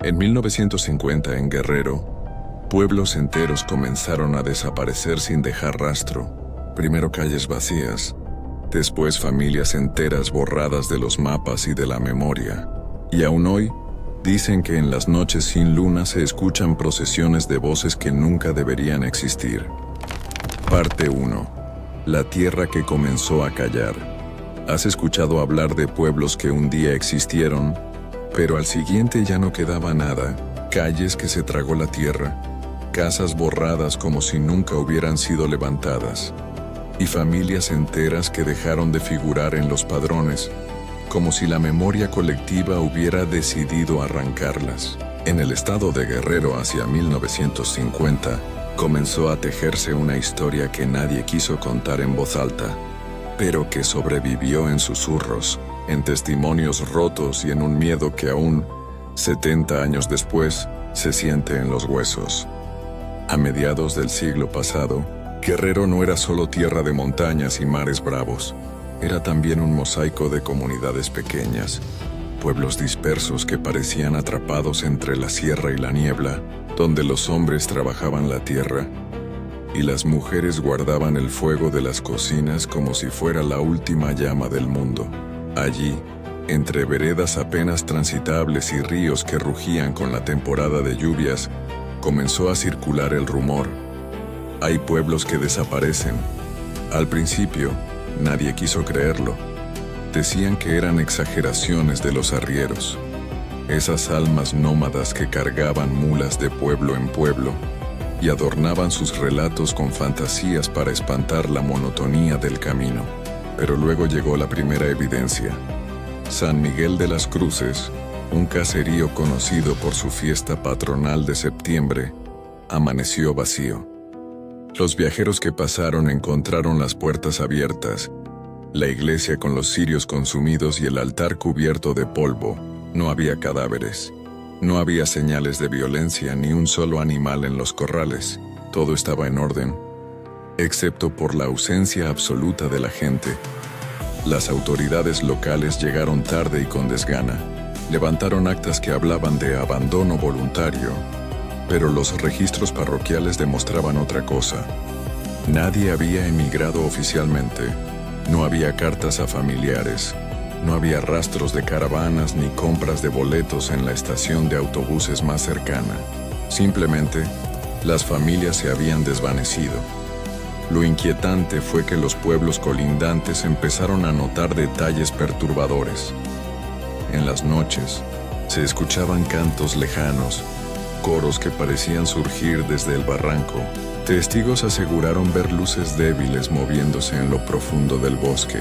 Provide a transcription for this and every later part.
En 1950, en Guerrero, pueblos enteros comenzaron a desaparecer sin dejar rastro. Primero calles vacías, después familias enteras borradas de los mapas y de la memoria. Y aún hoy, dicen que en las noches sin luna se escuchan procesiones de voces que nunca deberían existir. Parte 1. La tierra que comenzó a callar. ¿Has escuchado hablar de pueblos que un día existieron, pero al siguiente ya no quedaba nada? Calles que se tragó la tierra, casas borradas como si nunca hubieran sido levantadas, y familias enteras que dejaron de figurar en los padrones, como si la memoria colectiva hubiera decidido arrancarlas. En el estado de Guerrero, hacia 1950, comenzó a tejerse una historia que nadie quiso contar en voz alta, pero que sobrevivió en susurros, en testimonios rotos y en un miedo que aún, 70 años después, se siente en los huesos. A mediados del siglo pasado, Guerrero no era solo tierra de montañas y mares bravos, era también un mosaico de comunidades pequeñas, pueblos dispersos que parecían atrapados entre la sierra y la niebla, donde los hombres trabajaban la tierra y las mujeres guardaban el fuego de las cocinas como si fuera la última llama del mundo. Allí, entre veredas apenas transitables y ríos que rugían con la temporada de lluvias, comenzó a circular el rumor: hay pueblos que desaparecen. Al principio, nadie quiso creerlo. Decían que eran exageraciones de los arrieros, esas almas nómadas que cargaban mulas de pueblo en pueblo y adornaban sus relatos con fantasías para espantar la monotonía del camino. Pero luego llegó la primera evidencia. San Miguel de las Cruces, un caserío conocido por su fiesta patronal de septiembre, amaneció vacío. Los viajeros que pasaron encontraron las puertas abiertas, la iglesia con los cirios consumidos y el altar cubierto de polvo. No había cadáveres. No había señales de violencia ni un solo animal en los corrales. Todo estaba en orden, excepto por la ausencia absoluta de la gente. Las autoridades locales llegaron tarde y con desgana. Levantaron actas que hablaban de abandono voluntario, pero los registros parroquiales demostraban otra cosa. Nadie había emigrado oficialmente. No había cartas a familiares. No había rastros de caravanas ni compras de boletos en la estación de autobuses más cercana. Simplemente, las familias se habían desvanecido. Lo inquietante fue que los pueblos colindantes empezaron a notar detalles perturbadores. En las noches, se escuchaban cantos lejanos, coros que parecían surgir desde el barranco. Testigos aseguraron ver luces débiles moviéndose en lo profundo del bosque,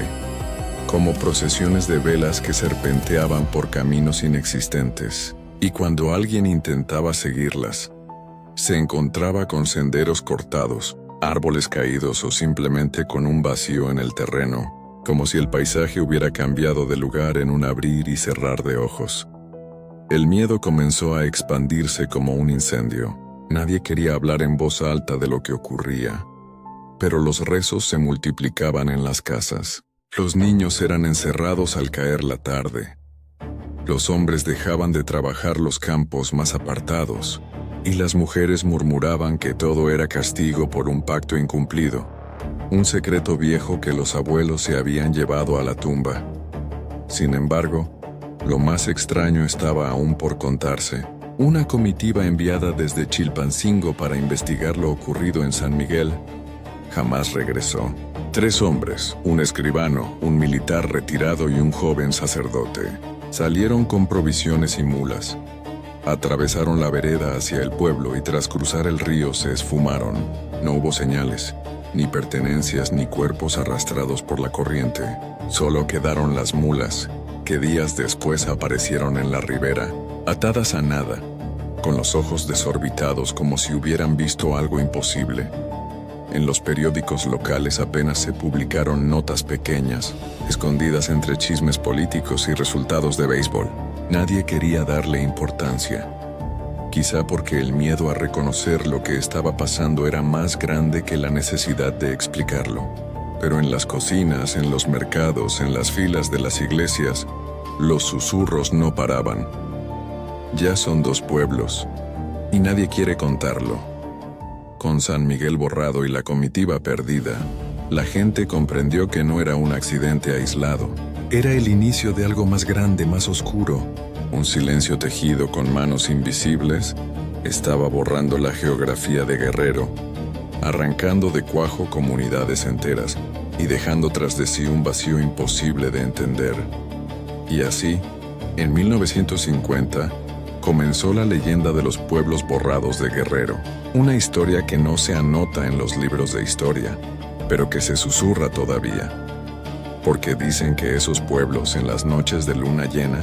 como procesiones de velas que serpenteaban por caminos inexistentes. Y cuando alguien intentaba seguirlas, se encontraba con senderos cortados, árboles caídos o simplemente con un vacío en el terreno, como si el paisaje hubiera cambiado de lugar en un abrir y cerrar de ojos. El miedo comenzó a expandirse como un incendio. Nadie quería hablar en voz alta de lo que ocurría, pero los rezos se multiplicaban en las casas. Los niños eran encerrados al caer la tarde. Los hombres dejaban de trabajar los campos más apartados, y las mujeres murmuraban que todo era castigo por un pacto incumplido, un secreto viejo que los abuelos se habían llevado a la tumba. Sin embargo, lo más extraño estaba aún por contarse. Una comitiva enviada desde Chilpancingo para investigar lo ocurrido en San Miguel jamás regresó. 3 hombres, un escribano, un militar retirado y un joven sacerdote, salieron con provisiones y mulas. Atravesaron la vereda hacia el pueblo y tras cruzar el río se esfumaron. No hubo señales, ni pertenencias ni cuerpos arrastrados por la corriente. Solo quedaron las mulas, que días después aparecieron en la ribera, atadas a nada, con los ojos desorbitados como si hubieran visto algo imposible. En los periódicos locales apenas se publicaron notas pequeñas, escondidas entre chismes políticos y resultados de béisbol. Nadie quería darle importancia. Quizá porque el miedo a reconocer lo que estaba pasando era más grande que la necesidad de explicarlo. Pero en las cocinas, en los mercados, en las filas de las iglesias, los susurros no paraban. Ya son 2 pueblos, y nadie quiere contarlo. Con San Miguel borrado y la comitiva perdida, la gente comprendió que no era un accidente aislado. Era el inicio de algo más grande, más oscuro. Un silencio tejido con manos invisibles estaba borrando la geografía de Guerrero, arrancando de cuajo comunidades enteras y dejando tras de sí un vacío imposible de entender. Y así, en 1950, comenzó la leyenda de los pueblos borrados de Guerrero, una historia que no se anota en los libros de historia, pero que se susurra todavía, porque dicen que esos pueblos en las noches de luna llena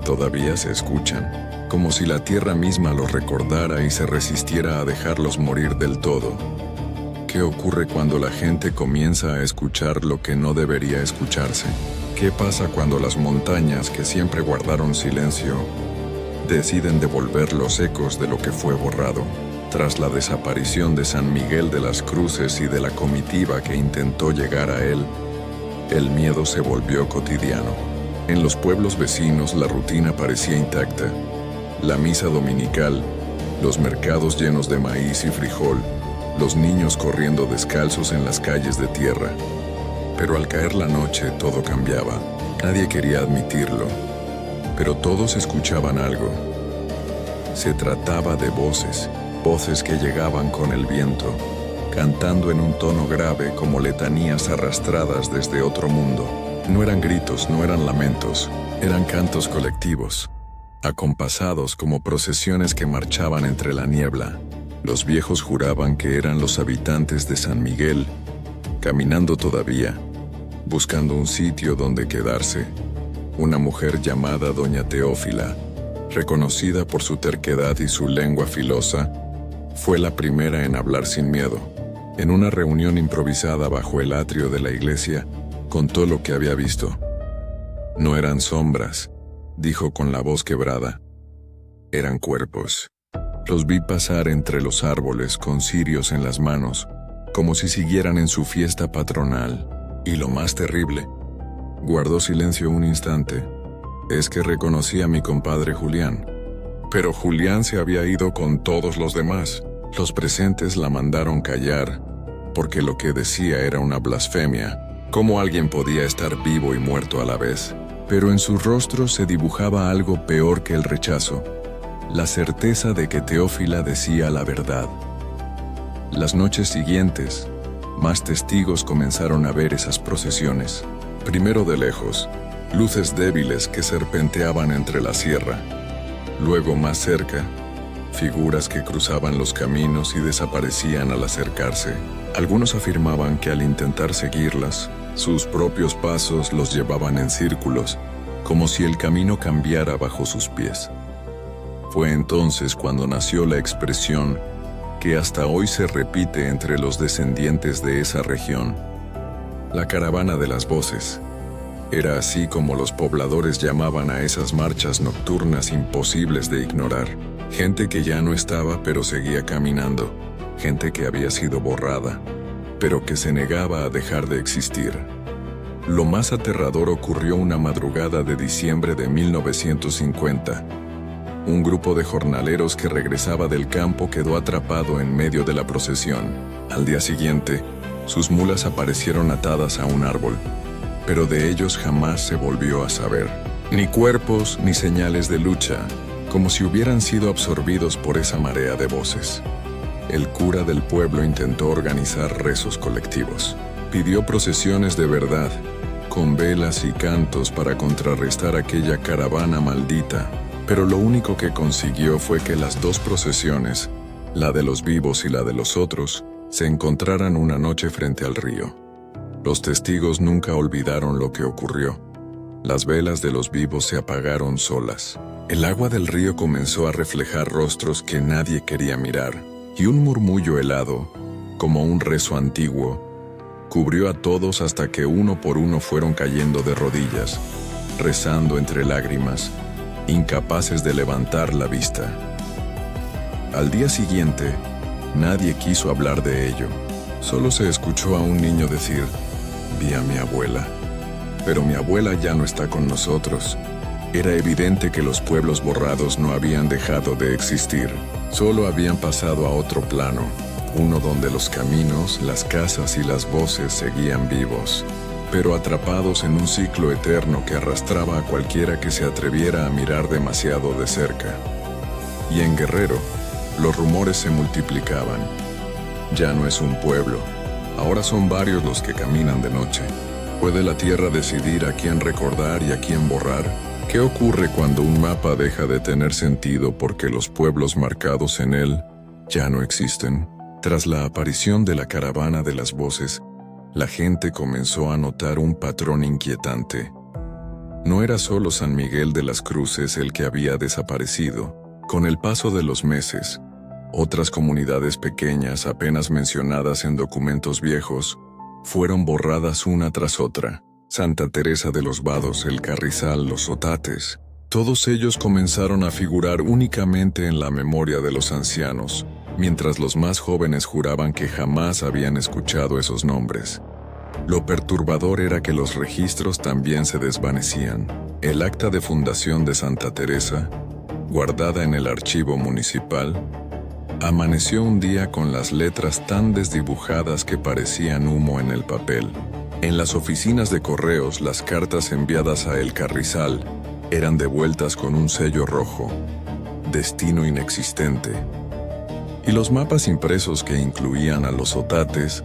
todavía se escuchan, como si la tierra misma los recordara y se resistiera a dejarlos morir del todo. ¿Qué ocurre cuando la gente comienza a escuchar lo que no debería escucharse? ¿Qué pasa cuando las montañas que siempre guardaron silencio deciden devolver los ecos de lo que fue borrado? Tras la desaparición de San Miguel de las Cruces y de la comitiva que intentó llegar a él, el miedo se volvió cotidiano. En los pueblos vecinos la rutina parecía intacta. La misa dominical, los mercados llenos de maíz y frijol, los niños corriendo descalzos en las calles de tierra. Pero al caer la noche todo cambiaba. Nadie quería admitirlo, pero todos escuchaban algo. Se trataba de voces, voces que llegaban con el viento, cantando en un tono grave como letanías arrastradas desde otro mundo. No eran gritos, no eran lamentos, eran cantos colectivos, acompasados como procesiones que marchaban entre la niebla. Los viejos juraban que eran los habitantes de San Miguel, caminando todavía, buscando un sitio donde quedarse. Una mujer llamada Doña Teófila, reconocida por su terquedad y su lengua filosa, fue la primera en hablar sin miedo. En una reunión improvisada bajo el atrio de la iglesia, contó lo que había visto. No eran sombras, dijo con la voz quebrada. Eran cuerpos. Los vi pasar entre los árboles con cirios en las manos, como si siguieran en su fiesta patronal. Y lo más terrible, guardó silencio un instante, es que reconocí a mi compadre Julián. Pero Julián se había ido con todos los demás. Los presentes la mandaron callar, porque lo que decía era una blasfemia. ¿Cómo alguien podía estar vivo y muerto a la vez? Pero en su rostro se dibujaba algo peor que el rechazo, la certeza de que Teófila decía la verdad. Las noches siguientes, más testigos comenzaron a ver esas procesiones. Primero de lejos, luces débiles que serpenteaban entre la sierra. Luego más cerca, figuras que cruzaban los caminos y desaparecían al acercarse. Algunos afirmaban que al intentar seguirlas, sus propios pasos los llevaban en círculos, como si el camino cambiara bajo sus pies. Fue entonces cuando nació la expresión que hasta hoy se repite entre los descendientes de esa región: la caravana de las voces. Era así como los pobladores llamaban a esas marchas nocturnas imposibles de ignorar. Gente que ya no estaba pero seguía caminando, gente que había sido borrada, pero que se negaba a dejar de existir. Lo más aterrador ocurrió una madrugada de diciembre de 1950. Un grupo de jornaleros que regresaba del campo quedó atrapado en medio de la procesión. Al día siguiente, sus mulas aparecieron atadas a un árbol, pero de ellos jamás se volvió a saber. Ni cuerpos ni señales de lucha, como si hubieran sido absorbidos por esa marea de voces. El cura del pueblo intentó organizar rezos colectivos. Pidió procesiones de verdad, con velas y cantos para contrarrestar aquella caravana maldita. Pero lo único que consiguió fue que las dos procesiones, la de los vivos y la de los otros, se encontraran una noche frente al río. Los testigos nunca olvidaron lo que ocurrió. Las velas de los vivos se apagaron solas. El agua del río comenzó a reflejar rostros que nadie quería mirar, y un murmullo helado, como un rezo antiguo, cubrió a todos hasta que uno por uno fueron cayendo de rodillas, rezando entre lágrimas, incapaces de levantar la vista. Al día siguiente, nadie quiso hablar de ello. Solo se escuchó a un niño decir: «Vi a mi abuela, pero mi abuela ya no está con nosotros». Era evidente que los pueblos borrados no habían dejado de existir, solo habían pasado a otro plano, uno donde los caminos, las casas y las voces seguían vivos, pero atrapados en un ciclo eterno que arrastraba a cualquiera que se atreviera a mirar demasiado de cerca. Y en Guerrero, los rumores se multiplicaban. Ya no es un pueblo, ahora son varios los que caminan de noche. ¿Puede la Tierra decidir a quién recordar y a quién borrar? ¿Qué ocurre cuando un mapa deja de tener sentido porque los pueblos marcados en él ya no existen? Tras la aparición de la caravana de las voces, la gente comenzó a notar un patrón inquietante. No era solo San Miguel de las Cruces el que había desaparecido. Con el paso de los meses, otras comunidades pequeñas apenas mencionadas en documentos viejos fueron borradas una tras otra. Santa Teresa de los Vados, el Carrizal, los Otates, todos ellos comenzaron a figurar únicamente en la memoria de los ancianos, mientras los más jóvenes juraban que jamás habían escuchado esos nombres. Lo perturbador era que los registros también se desvanecían. El acta de fundación de Santa Teresa, guardada en el archivo municipal, amaneció un día con las letras tan desdibujadas que parecían humo en el papel. En las oficinas de correos, las cartas enviadas a El Carrizal eran devueltas con un sello rojo, destino inexistente. Y los mapas impresos que incluían a los Otates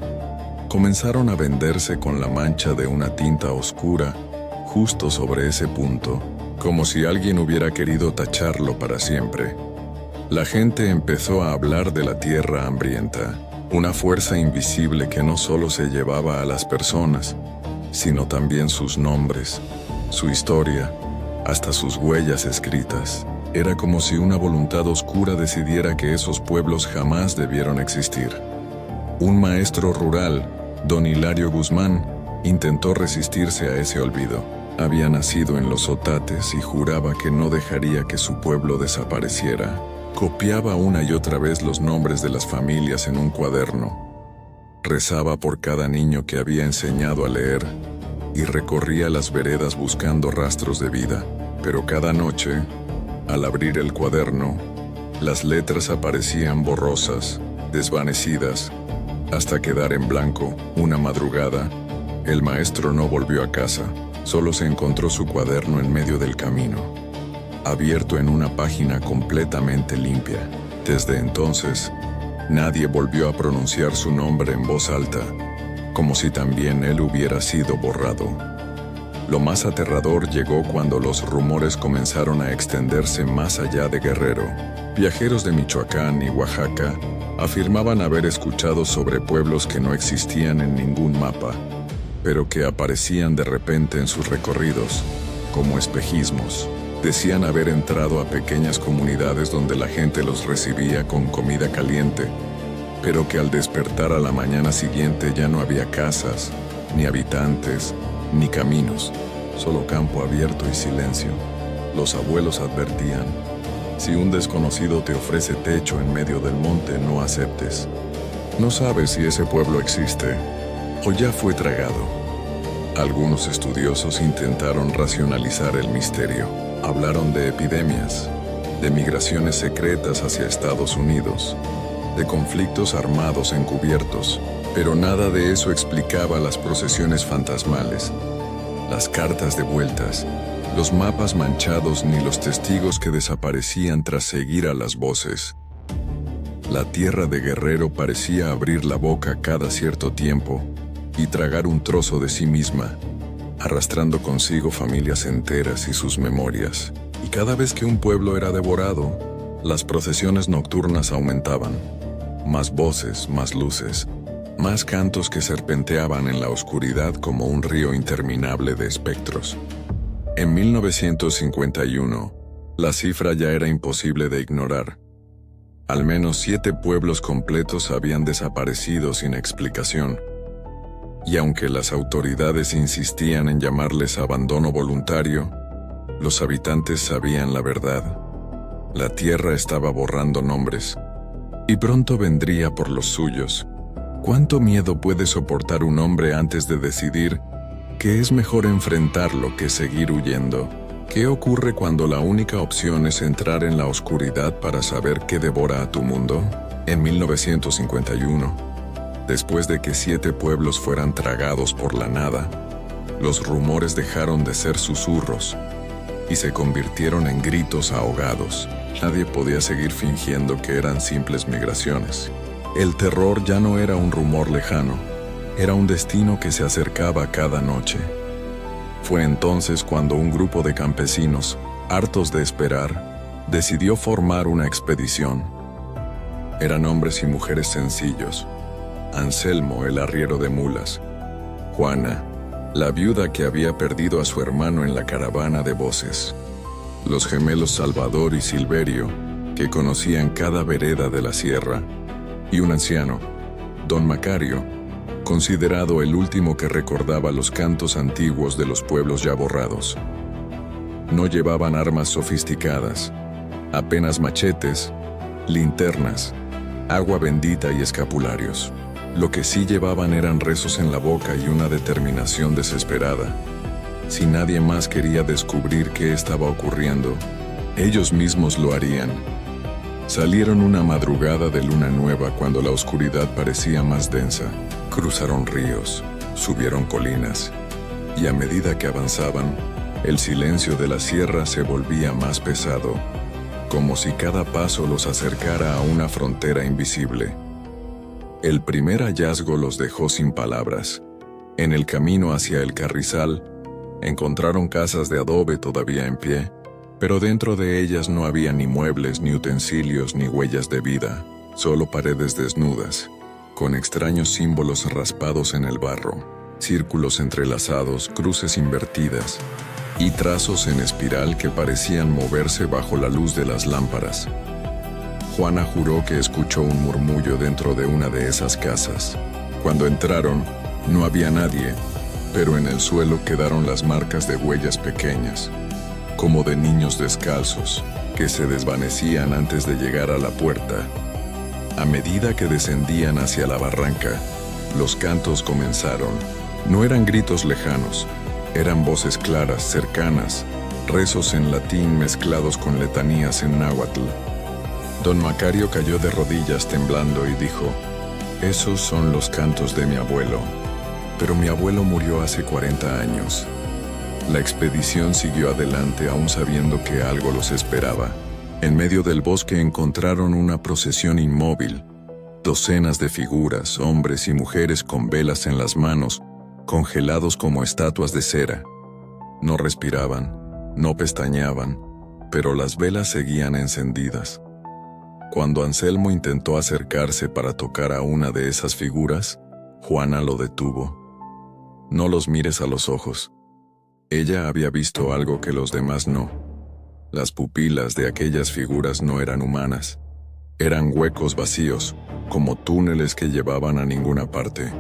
comenzaron a venderse con la mancha de una tinta oscura justo sobre ese punto, como si alguien hubiera querido tacharlo para siempre. La gente empezó a hablar de la tierra hambrienta, una fuerza invisible que no solo se llevaba a las personas, sino también sus nombres, su historia, hasta sus huellas escritas. Era como si una voluntad oscura decidiera que esos pueblos jamás debieron existir. Un maestro rural, don Hilario Guzmán, intentó resistirse a ese olvido. Había nacido en los Otates y juraba que no dejaría que su pueblo desapareciera. Copiaba una y otra vez los nombres de las familias en un cuaderno. Rezaba por cada niño que había enseñado a leer y recorría las veredas buscando rastros de vida. Pero cada noche, al abrir el cuaderno, las letras aparecían borrosas, desvanecidas, hasta quedar en blanco. Una madrugada, el maestro no volvió a casa, solo se encontró su cuaderno en medio del camino, abierto en una página completamente limpia. Desde entonces, nadie volvió a pronunciar su nombre en voz alta, como si también él hubiera sido borrado. Lo más aterrador llegó cuando los rumores comenzaron a extenderse más allá de Guerrero. Viajeros de Michoacán y Oaxaca afirmaban haber escuchado sobre pueblos que no existían en ningún mapa, pero que aparecían de repente en sus recorridos, como espejismos. Decían haber entrado a pequeñas comunidades donde la gente los recibía con comida caliente, pero que al despertar a la mañana siguiente ya no había casas, ni habitantes, ni caminos, solo campo abierto y silencio. Los abuelos advertían: si un desconocido te ofrece techo en medio del monte, no aceptes. No sabes si ese pueblo existe o ya fue tragado. Algunos estudiosos intentaron racionalizar el misterio. Hablaron de epidemias, de migraciones secretas hacia Estados Unidos, de conflictos armados encubiertos, pero nada de eso explicaba las procesiones fantasmales, las cartas devueltas, los mapas manchados ni los testigos que desaparecían tras seguir a las voces. La tierra de Guerrero parecía abrir la boca cada cierto tiempo y tragar un trozo de sí misma, arrastrando consigo familias enteras y sus memorias. Y cada vez que un pueblo era devorado, las procesiones nocturnas aumentaban. Más voces, más luces, más cantos que serpenteaban en la oscuridad como un río interminable de espectros. En 1951, la cifra ya era imposible de ignorar. Al menos 7 pueblos completos habían desaparecido sin explicación. Y aunque las autoridades insistían en llamarles abandono voluntario, los habitantes sabían la verdad. La tierra estaba borrando nombres, y pronto vendría por los suyos. ¿Cuánto miedo puede soportar un hombre antes de decidir que es mejor enfrentarlo que seguir huyendo? ¿Qué ocurre cuando la única opción es entrar en la oscuridad para saber qué devora a tu mundo? En 1951, después de que 7 pueblos fueran tragados por la nada, los rumores dejaron de ser susurros y se convirtieron en gritos ahogados. Nadie podía seguir fingiendo que eran simples migraciones. El terror ya no era un rumor lejano, era un destino que se acercaba cada noche. Fue entonces cuando un grupo de campesinos, hartos de esperar, decidió formar una expedición. Eran hombres y mujeres sencillos: Anselmo, el arriero de mulas; Juana, la viuda que había perdido a su hermano en la caravana de voces; los gemelos Salvador y Silverio, que conocían cada vereda de la sierra; y un anciano, don Macario, considerado el último que recordaba los cantos antiguos de los pueblos ya borrados. No llevaban armas sofisticadas, apenas machetes, linternas, agua bendita y escapularios. Lo que sí llevaban eran rezos en la boca y una determinación desesperada. Si nadie más quería descubrir qué estaba ocurriendo, ellos mismos lo harían. Salieron una madrugada de luna nueva cuando la oscuridad parecía más densa. Cruzaron ríos, subieron colinas, y a medida que avanzaban, el silencio de la sierra se volvía más pesado, como si cada paso los acercara a una frontera invisible. El primer hallazgo los dejó sin palabras. En el camino hacia el carrizal, encontraron casas de adobe todavía en pie, pero dentro de ellas no había ni muebles, ni utensilios, ni huellas de vida, solo paredes desnudas, con extraños símbolos raspados en el barro, círculos entrelazados, cruces invertidas, y trazos en espiral que parecían moverse bajo la luz de las lámparas. Juana juró que escuchó un murmullo dentro de una de esas casas. Cuando entraron, no había nadie, pero en el suelo quedaron las marcas de huellas pequeñas, como de niños descalzos, que se desvanecían antes de llegar a la puerta. A medida que descendían hacia la barranca, los cantos comenzaron. No eran gritos lejanos, eran voces claras, cercanas, rezos en latín mezclados con letanías en náhuatl. Don Macario cayó de rodillas temblando y dijo: «Esos son los cantos de mi abuelo, pero mi abuelo murió hace 40 años». La expedición siguió adelante aún sabiendo que algo los esperaba. En medio del bosque encontraron una procesión inmóvil, docenas de figuras, hombres y mujeres con velas en las manos, congelados como estatuas de cera. No respiraban, no pestañeaban, pero las velas seguían encendidas. Cuando Anselmo intentó acercarse para tocar a una de esas figuras, Juana lo detuvo. «No los mires a los ojos». Ella había visto algo que los demás no. Las pupilas de aquellas figuras no eran humanas. Eran huecos vacíos, como túneles que llevaban a ninguna parte.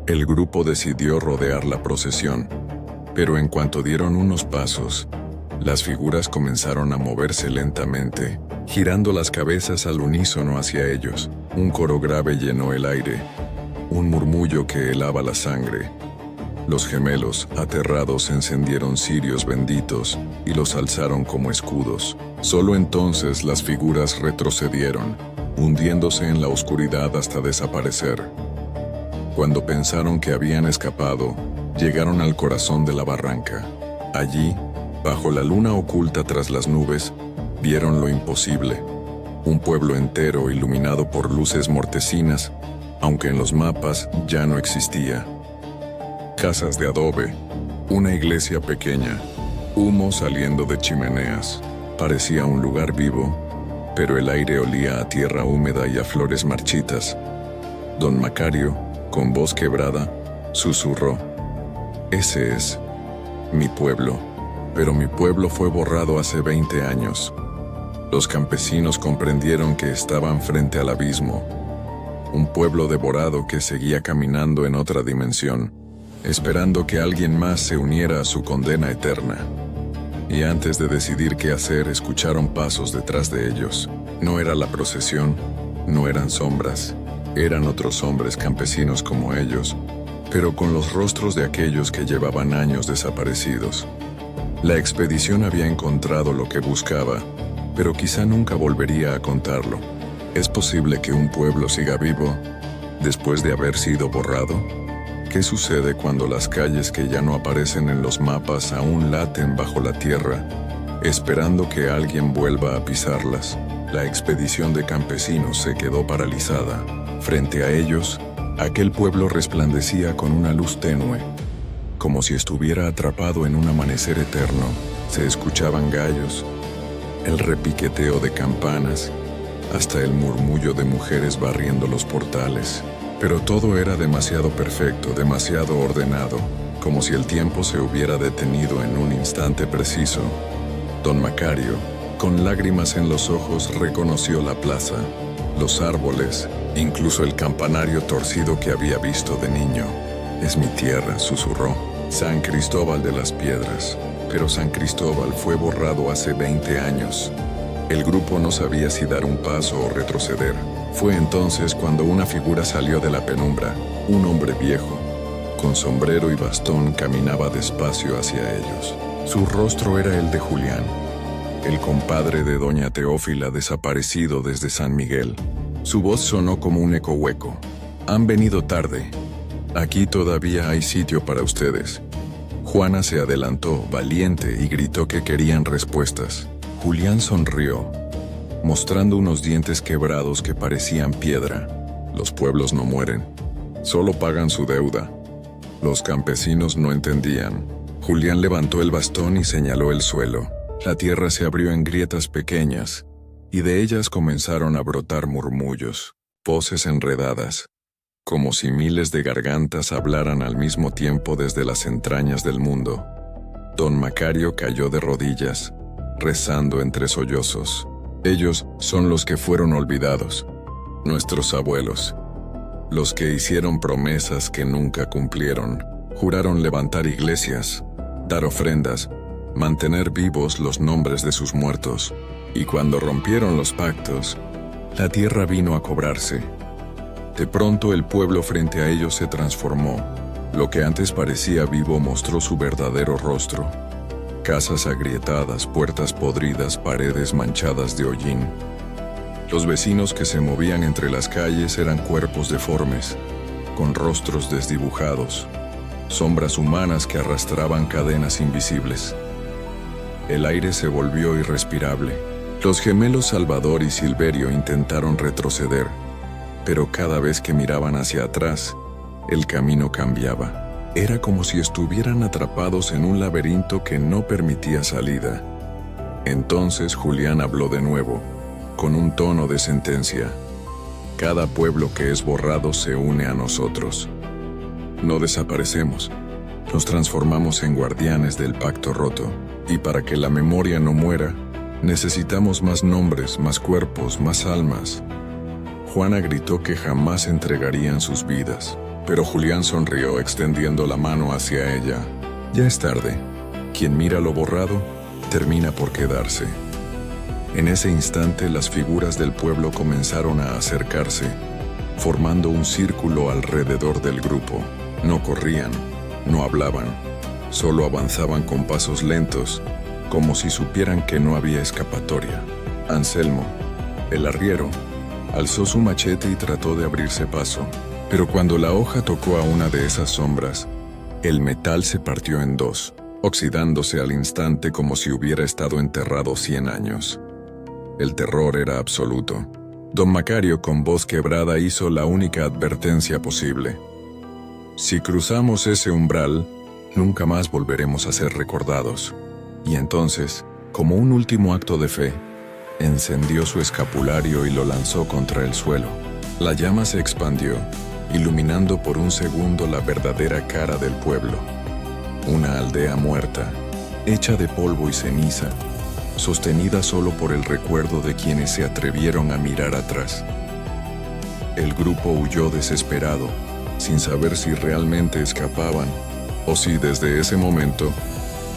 El grupo decidió rodear la procesión, pero en cuanto dieron unos pasos, las figuras comenzaron a moverse lentamente, girando las cabezas al unísono hacia ellos. Un coro grave llenó el aire, un murmullo que helaba la sangre. Los gemelos, aterrados, encendieron cirios benditos y los alzaron como escudos. Solo entonces las figuras retrocedieron, hundiéndose en la oscuridad hasta desaparecer. Cuando pensaron que habían escapado, llegaron al corazón de la barranca. Allí, bajo la luna oculta tras las nubes, vieron lo imposible: un pueblo entero iluminado por luces mortecinas, aunque en los mapas ya no existía. Casas de adobe, una iglesia pequeña, humo saliendo de chimeneas. Parecía un lugar vivo, pero el aire olía a tierra húmeda y a flores marchitas. Don Macario, con voz quebrada, susurró: «Ese es mi pueblo, pero mi pueblo fue borrado hace 20 años». Los campesinos comprendieron que estaban frente al abismo, un pueblo devorado que seguía caminando en otra dimensión, esperando que alguien más se uniera a su condena eterna. Y antes de decidir qué hacer, escucharon pasos detrás de ellos. No era la procesión, no eran sombras, eran otros hombres campesinos como ellos, pero con los rostros de aquellos que llevaban años desaparecidos. La expedición había encontrado lo que buscaba, pero quizá nunca volvería a contarlo. ¿Es posible que un pueblo siga vivo después de haber sido borrado? ¿Qué sucede cuando las calles que ya no aparecen en los mapas aún laten bajo la tierra, esperando que alguien vuelva a pisarlas? La expedición de campesinos se quedó paralizada. Frente a ellos, aquel pueblo resplandecía con una luz tenue, como si estuviera atrapado en un amanecer eterno. Se escuchaban gallos, el repiqueteo de campanas, hasta el murmullo de mujeres barriendo los portales. Pero todo era demasiado perfecto, demasiado ordenado, como si el tiempo se hubiera detenido en un instante preciso. Don Macario, con lágrimas en los ojos, reconoció la plaza, los árboles, incluso el campanario torcido que había visto de niño. «Es mi tierra», susurró. «San Cristóbal de las Piedras». Pero San Cristóbal fue borrado hace 20 años. El grupo no sabía si dar un paso o retroceder. Fue entonces cuando una figura salió de la penumbra. Un hombre viejo, con sombrero y bastón, caminaba despacio hacia ellos. Su rostro era el de Julián, el compadre de doña Teófila, desaparecido desde San Miguel. Su voz sonó como un eco hueco. «Han venido tarde. Aquí todavía hay sitio para ustedes». Juana se adelantó, valiente, y gritó que querían respuestas. Julián sonrió, mostrando unos dientes quebrados que parecían piedra. «Los pueblos no mueren, solo pagan su deuda». Los campesinos no entendían. Julián levantó el bastón y señaló el suelo. La tierra se abrió en grietas pequeñas, y de ellas comenzaron a brotar murmullos, voces enredadas, como si miles de gargantas hablaran al mismo tiempo desde las entrañas del mundo. Don Macario cayó de rodillas, rezando entre sollozos. «Ellos son los que fueron olvidados, nuestros abuelos, los que hicieron promesas que nunca cumplieron. Juraron levantar iglesias, dar ofrendas, mantener vivos los nombres de sus muertos. Y cuando rompieron los pactos, la tierra vino a cobrarse». De pronto el pueblo frente a ellos se transformó. Lo que antes parecía vivo mostró su verdadero rostro. Casas agrietadas, puertas podridas, paredes manchadas de hollín. Los vecinos que se movían entre las calles eran cuerpos deformes, con rostros desdibujados, sombras humanas que arrastraban cadenas invisibles. El aire se volvió irrespirable. Los gemelos Salvador y Silverio intentaron retroceder, pero cada vez que miraban hacia atrás, el camino cambiaba. Era como si estuvieran atrapados en un laberinto que no permitía salida. Entonces Julián habló de nuevo, con un tono de sentencia. «Cada pueblo que es borrado se une a nosotros. No desaparecemos, nos transformamos en guardianes del pacto roto. Y para que la memoria no muera, necesitamos más nombres, más cuerpos, más almas». Juana gritó que jamás entregarían sus vidas, pero Julián sonrió extendiendo la mano hacia ella. «Ya es tarde. Quien mira lo borrado, termina por quedarse». En ese instante las figuras del pueblo comenzaron a acercarse, formando un círculo alrededor del grupo. No corrían, no hablaban, solo avanzaban con pasos lentos, como si supieran que no había escapatoria. Anselmo, el arriero, alzó su machete y trató de abrirse paso, pero cuando la hoja tocó a una de esas sombras, el metal se partió en dos, oxidándose al instante como si hubiera estado enterrado 100 años. El terror era absoluto. Don Macario, con voz quebrada, hizo la única advertencia posible. «Si cruzamos ese umbral, nunca más volveremos a ser recordados». Y entonces, como un último acto de fe, encendió su escapulario y lo lanzó contra el suelo. La llama se expandió, iluminando por un segundo la verdadera cara del pueblo. Una aldea muerta, hecha de polvo y ceniza, sostenida solo por el recuerdo de quienes se atrevieron a mirar atrás. El grupo huyó desesperado, sin saber si realmente escapaban o si desde ese momento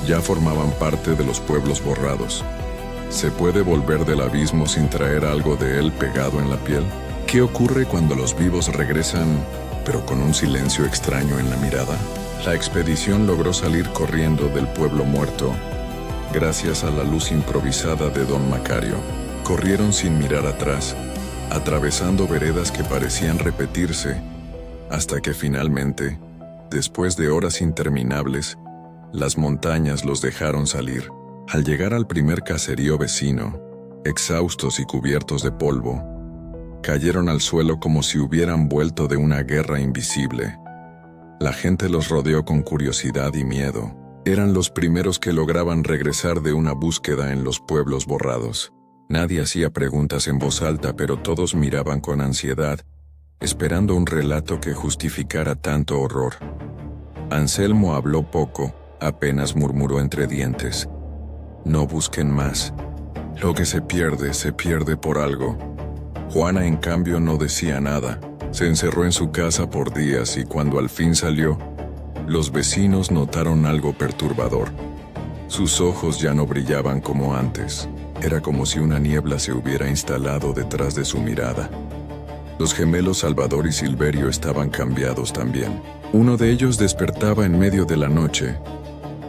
ya formaban parte de los pueblos borrados. ¿Se puede volver del abismo sin traer algo de él pegado en la piel? ¿Qué ocurre cuando los vivos regresan, pero con un silencio extraño en la mirada? La expedición logró salir corriendo del pueblo muerto, gracias a la luz improvisada de don Macario. Corrieron sin mirar atrás, atravesando veredas que parecían repetirse, hasta que finalmente, después de horas interminables, las montañas los dejaron salir. Al llegar al primer caserío vecino, exhaustos y cubiertos de polvo, cayeron al suelo como si hubieran vuelto de una guerra invisible. La gente los rodeó con curiosidad y miedo. Eran los primeros que lograban regresar de una búsqueda en los pueblos borrados. Nadie hacía preguntas en voz alta, pero todos miraban con ansiedad, esperando un relato que justificara tanto horror. Anselmo habló poco, apenas murmuró entre dientes: «No busquen más. Lo que se pierde por algo». Juana, en cambio, no decía nada. Se encerró en su casa por días y cuando al fin salió, los vecinos notaron algo perturbador. Sus ojos ya no brillaban como antes. Era como si una niebla se hubiera instalado detrás de su mirada. Los gemelos Salvador y Silverio estaban cambiados también. Uno de ellos despertaba en medio de la noche,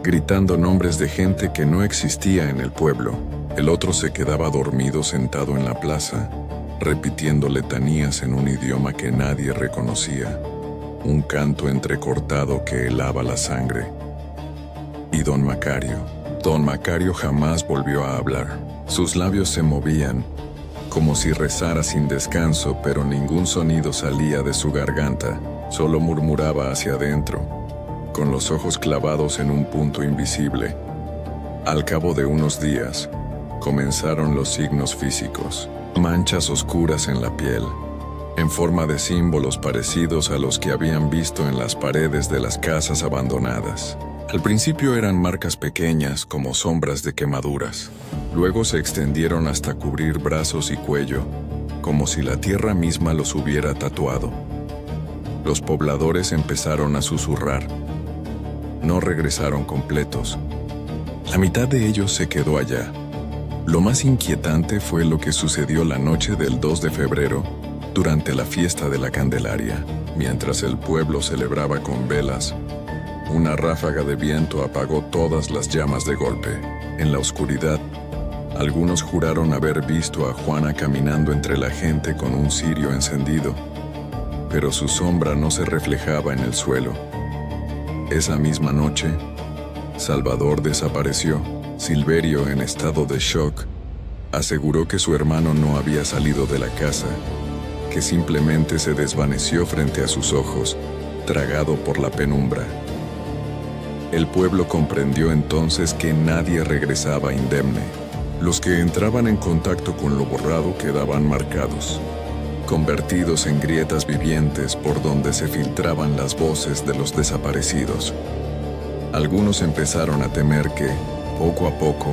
gritando nombres de gente que no existía en el pueblo. El otro se quedaba dormido sentado en la plaza, repitiendo letanías en un idioma que nadie reconocía, un canto entrecortado que helaba la sangre. Y don Macario jamás volvió a hablar. Sus labios se movían, como si rezara sin descanso, pero ningún sonido salía de su garganta, solo murmuraba hacia adentro, con los ojos clavados en un punto invisible. Al cabo de unos días, comenzaron los signos físicos. Manchas oscuras en la piel, en forma de símbolos parecidos a los que habían visto en las paredes de las casas abandonadas. Al principio eran marcas pequeñas, como sombras de quemaduras. Luego se extendieron hasta cubrir brazos y cuello, como si la tierra misma los hubiera tatuado. Los pobladores empezaron a susurrar. No regresaron completos. La mitad de ellos se quedó allá. Lo más inquietante fue lo que sucedió la noche del 2 de febrero, durante la fiesta de la Candelaria. Mientras el pueblo celebraba con velas, una ráfaga de viento apagó todas las llamas de golpe. En la oscuridad, algunos juraron haber visto a Juana caminando entre la gente con un cirio encendido, pero su sombra no se reflejaba en el suelo. Esa misma noche, Salvador desapareció. Silverio, en estado de shock, aseguró que su hermano no había salido de la casa, que simplemente se desvaneció frente a sus ojos, tragado por la penumbra. El pueblo comprendió entonces que nadie regresaba indemne. Los que entraban en contacto con lo borrado quedaban marcados, convertidos en grietas vivientes por donde se filtraban las voces de los desaparecidos. Algunos empezaron a temer que, poco a poco,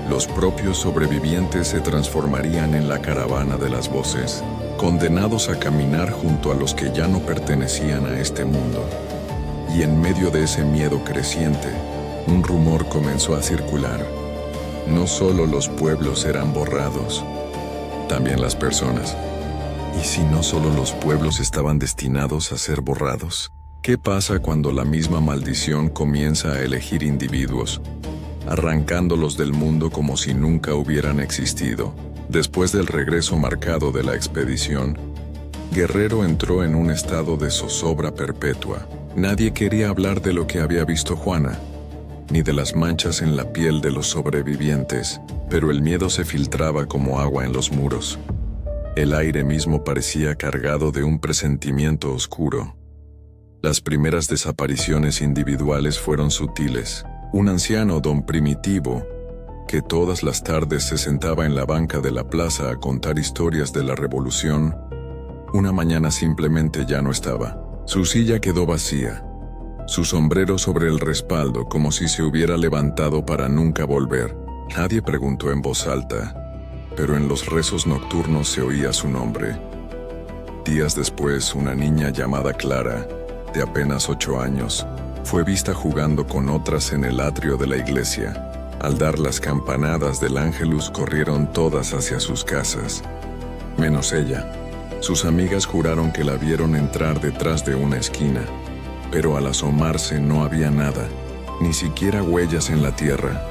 los propios sobrevivientes se transformarían en la caravana de las voces, condenados a caminar junto a los que ya no pertenecían a este mundo. Y en medio de ese miedo creciente, un rumor comenzó a circular. No solo los pueblos eran borrados, también las personas. ¿Y si no solo los pueblos estaban destinados a ser borrados? ¿Qué pasa cuando la misma maldición comienza a elegir individuos, arrancándolos del mundo como si nunca hubieran existido? Después del regreso marcado de la expedición, Guerrero entró en un estado de zozobra perpetua. Nadie quería hablar de lo que había visto Juana, ni de las manchas en la piel de los sobrevivientes, pero el miedo se filtraba como agua en los muros. El aire mismo parecía cargado de un presentimiento oscuro. Las primeras desapariciones individuales fueron sutiles. Un anciano, don Primitivo, que todas las tardes se sentaba en la banca de la plaza a contar historias de la revolución, una mañana simplemente ya no estaba. Su silla quedó vacía, su sombrero sobre el respaldo como si se hubiera levantado para nunca volver. Nadie preguntó en voz alta, pero en los rezos nocturnos se oía su nombre. Días después, una niña llamada Clara, de apenas 8 años, fue vista jugando con otras en el atrio de la iglesia. Al dar las campanadas del Ángelus corrieron todas hacia sus casas, menos ella. Sus amigas juraron que la vieron entrar detrás de una esquina, pero al asomarse no había nada, ni siquiera huellas en la tierra.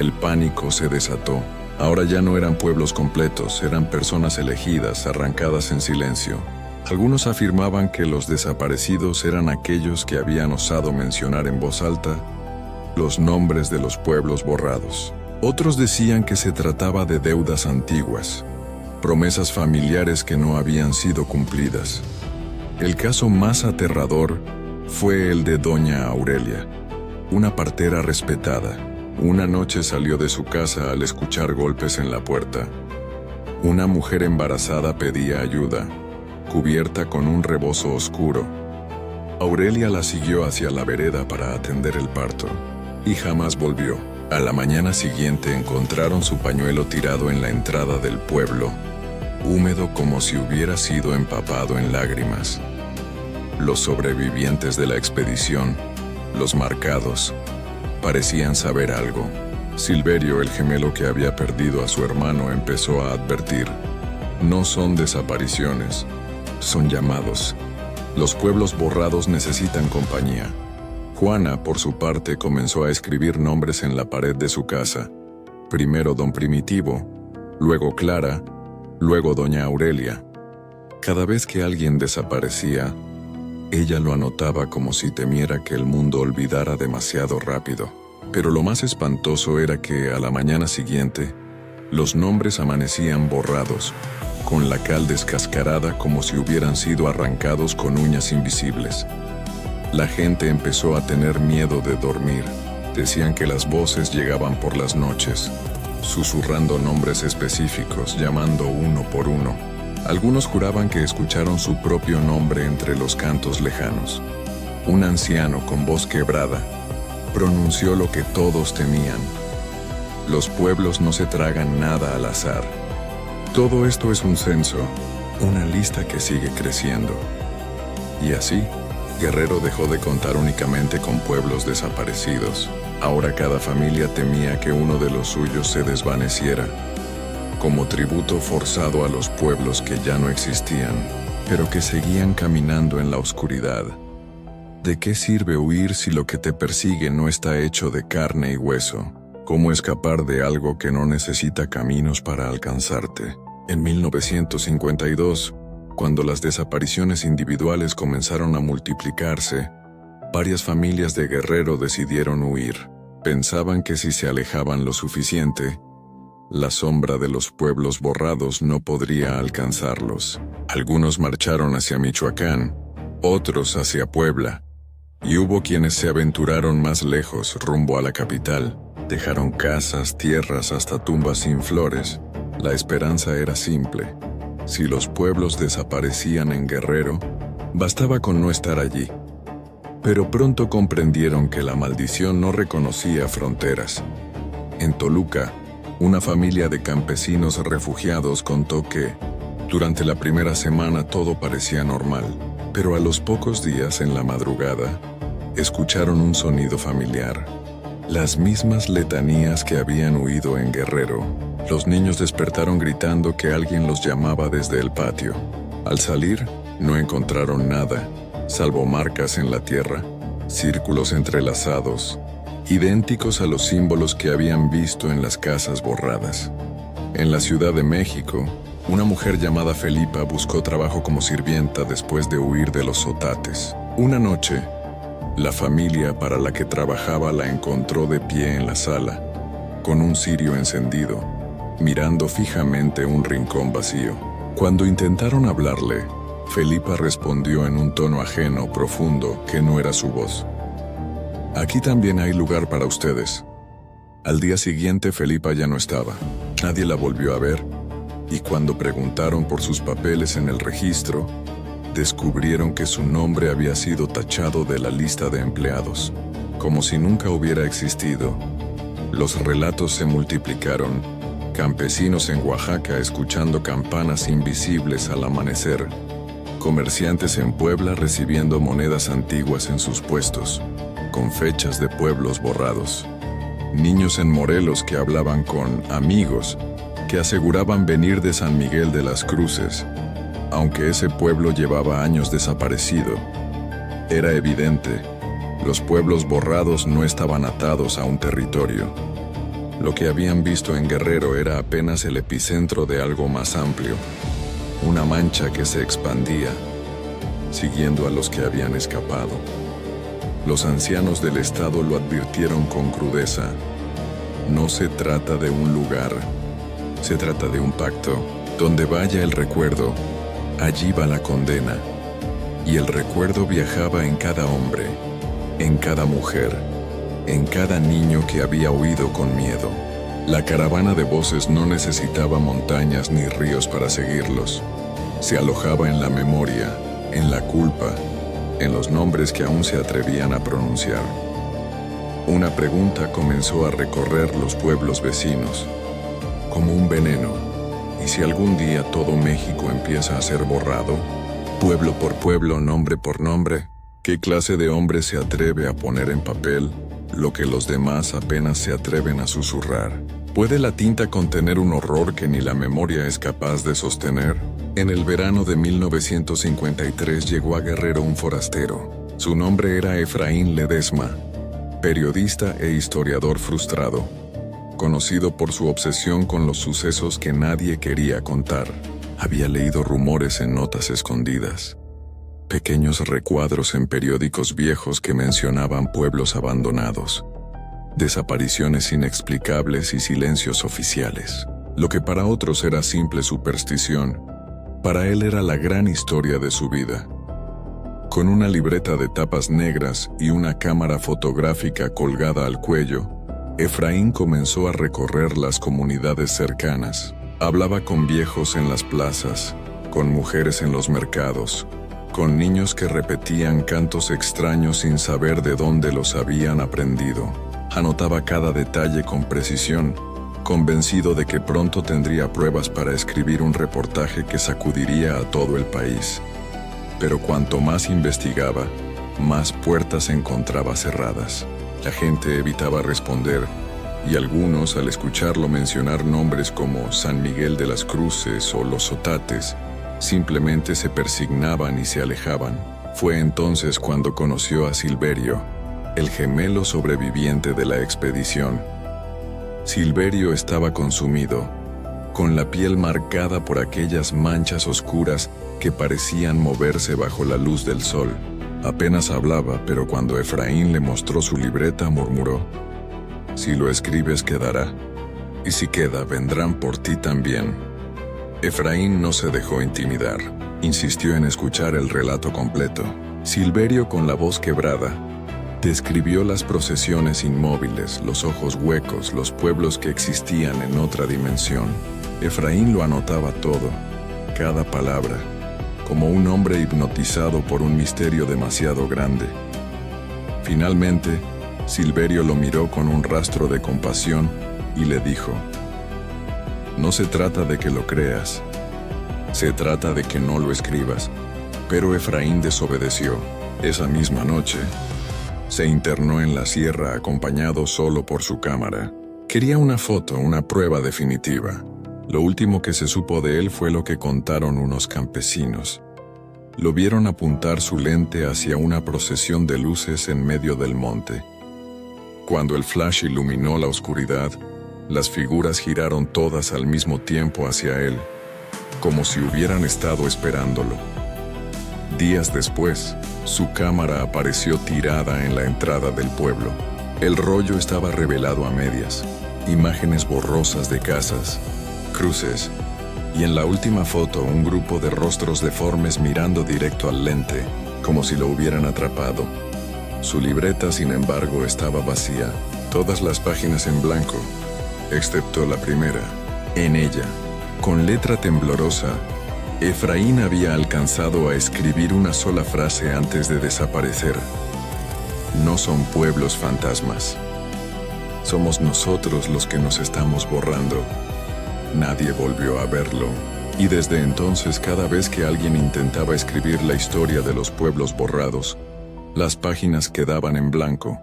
El pánico se desató. Ahora ya no eran pueblos completos, eran personas elegidas, arrancadas en silencio. Algunos afirmaban que los desaparecidos eran aquellos que habían osado mencionar en voz alta los nombres de los pueblos borrados. Otros decían que se trataba de deudas antiguas, promesas familiares que no habían sido cumplidas. El caso más aterrador fue el de doña Aurelia, una partera respetada. Una noche salió de su casa al escuchar golpes en la puerta. Una mujer embarazada pedía ayuda, cubierta con un rebozo oscuro. Aurelia la siguió hacia la vereda para atender el parto, y jamás volvió. A la mañana siguiente encontraron su pañuelo tirado en la entrada del pueblo, húmedo como si hubiera sido empapado en lágrimas. Los sobrevivientes de la expedición, los marcados, parecían saber algo. Silverio, el gemelo que había perdido a su hermano, empezó a advertir: no son desapariciones, son llamados. Los pueblos borrados necesitan compañía. Juana, por su parte, comenzó a escribir nombres en la pared de su casa. Primero don Primitivo, luego Clara, luego doña Aurelia. Cada vez que alguien desaparecía, ella lo anotaba como si temiera que el mundo olvidara demasiado rápido. Pero lo más espantoso era que a la mañana siguiente, los nombres amanecían borrados, con la cal descascarada como si hubieran sido arrancados con uñas invisibles. La gente empezó a tener miedo de dormir. Decían que las voces llegaban por las noches, susurrando nombres específicos, llamando uno por uno. Algunos juraban que escucharon su propio nombre entre los cantos lejanos. Un anciano con voz quebrada pronunció lo que todos temían: los pueblos no se tragan nada al azar. Todo esto es un censo, una lista que sigue creciendo. Y así, Guerrero dejó de contar únicamente con pueblos desaparecidos. Ahora cada familia temía que uno de los suyos se desvaneciera, como tributo forzado a los pueblos que ya no existían, pero que seguían caminando en la oscuridad. ¿De qué sirve huir si lo que te persigue no está hecho de carne y hueso? ¿Cómo escapar de algo que no necesita caminos para alcanzarte? En 1952, cuando las desapariciones individuales comenzaron a multiplicarse, varias familias de Guerrero decidieron huir. Pensaban que si se alejaban lo suficiente, la sombra de los pueblos borrados no podría alcanzarlos. Algunos marcharon hacia Michoacán, otros hacia Puebla, y hubo quienes se aventuraron más lejos, rumbo a la capital. Dejaron casas, tierras, hasta tumbas sin flores. La esperanza era simple: si los pueblos desaparecían en Guerrero, bastaba con no estar allí. Pero pronto comprendieron que la maldición no reconocía fronteras. En Toluca, una familia de campesinos refugiados contó que, durante la primera semana todo parecía normal, pero a los pocos días, en la madrugada, escucharon un sonido familiar. Las mismas letanías que habían oído en Guerrero. Los niños despertaron gritando que alguien los llamaba desde el patio. Al salir, no encontraron nada, salvo marcas en la tierra, círculos entrelazados, idénticos a los símbolos que habían visto en las casas borradas. En la Ciudad de México, una mujer llamada Felipa buscó trabajo como sirvienta después de huir de los Otates. Una noche, la familia para la que trabajaba la encontró de pie en la sala, con un cirio encendido, mirando fijamente un rincón vacío. Cuando intentaron hablarle, Felipa respondió en un tono ajeno, profundo, que no era su voz: «Aquí también hay lugar para ustedes». Al día siguiente Felipa ya no estaba. Nadie la volvió a ver, y cuando preguntaron por sus papeles en el registro, descubrieron que su nombre había sido tachado de la lista de empleados, como si nunca hubiera existido. Los relatos se multiplicaron: campesinos en Oaxaca escuchando campanas invisibles al amanecer, comerciantes en Puebla recibiendo monedas antiguas en sus puestos, con fechas de pueblos borrados, niños en Morelos que hablaban con amigos que aseguraban venir de San Miguel de las Cruces, aunque ese pueblo llevaba años desaparecido. Era evidente, los pueblos borrados no estaban atados a un territorio. Lo que habían visto en Guerrero era apenas el epicentro de algo más amplio, una mancha que se expandía, siguiendo a los que habían escapado. Los ancianos del estado lo advirtieron con crudeza. No se trata de un lugar, se trata de un pacto. Donde vaya el recuerdo, allí va la condena. Y el recuerdo viajaba en cada hombre, en cada mujer, en cada niño que había huido con miedo. La caravana de voces no necesitaba montañas ni ríos para seguirlos. Se alojaba en la memoria, en la culpa, en los nombres que aún se atrevían a pronunciar. Una pregunta comenzó a recorrer los pueblos vecinos, como un veneno. ¿Y si algún día todo México empieza a ser borrado? Pueblo por pueblo, nombre por nombre. ¿Qué clase de hombre se atreve a poner en papel lo que los demás apenas se atreven a susurrar? ¿Puede la tinta contener un horror que ni la memoria es capaz de sostener? En el verano de 1953 llegó a Guerrero un forastero. Su nombre era Efraín Ledesma, periodista e historiador frustrado, conocido por su obsesión con los sucesos que nadie quería contar. Había leído rumores en notas escondidas, pequeños recuadros en periódicos viejos que mencionaban pueblos abandonados, desapariciones inexplicables y silencios oficiales. Lo que para otros era simple superstición, para él era la gran historia de su vida. Con una libreta de tapas negras y una cámara fotográfica colgada al cuello, Efraín comenzó a recorrer las comunidades cercanas. Hablaba con viejos en las plazas, con mujeres en los mercados, con niños que repetían cantos extraños sin saber de dónde los habían aprendido. Anotaba cada detalle con precisión, convencido de que pronto tendría pruebas para escribir un reportaje que sacudiría a todo el país. Pero cuanto más investigaba, más puertas encontraba cerradas. La gente evitaba responder, y algunos, al escucharlo mencionar nombres como San Miguel de las Cruces o Los Otates, simplemente se persignaban y se alejaban. Fue entonces cuando conoció a Silverio, el gemelo sobreviviente de la expedición. Silverio estaba consumido, con la piel marcada por aquellas manchas oscuras que parecían moverse bajo la luz del sol. Apenas hablaba, pero cuando Efraín le mostró su libreta, murmuró: «Si lo escribes, quedará. Y si queda, vendrán por ti también». Efraín no se dejó intimidar. Insistió en escuchar el relato completo. Silverio, con la voz quebrada, describió las procesiones inmóviles, los ojos huecos, los pueblos que existían en otra dimensión. Efraín lo anotaba todo, cada palabra, como un hombre hipnotizado por un misterio demasiado grande. Finalmente, Silverio lo miró con un rastro de compasión y le dijo: «No se trata de que lo creas, se trata de que no lo escribas». Pero Efraín desobedeció. Esa misma noche, se internó en la sierra acompañado solo por su cámara. Quería una foto, una prueba definitiva. Lo último que se supo de él fue lo que contaron unos campesinos. Lo vieron apuntar su lente hacia una procesión de luces en medio del monte. Cuando el flash iluminó la oscuridad, las figuras giraron todas al mismo tiempo hacia él, como si hubieran estado esperándolo. Días después, su cámara apareció tirada en la entrada del pueblo. El rollo estaba revelado a medias, imágenes borrosas de casas, cruces, y en la última foto un grupo de rostros deformes mirando directo al lente, como si lo hubieran atrapado. Su libreta, sin embargo, estaba vacía, todas las páginas en blanco, excepto la primera. En ella, con letra temblorosa, Efraín había alcanzado a escribir una sola frase antes de desaparecer: «No son pueblos fantasmas. Somos nosotros los que nos estamos borrando». Nadie volvió a verlo, y desde entonces cada vez que alguien intentaba escribir la historia de los pueblos borrados, las páginas quedaban en blanco,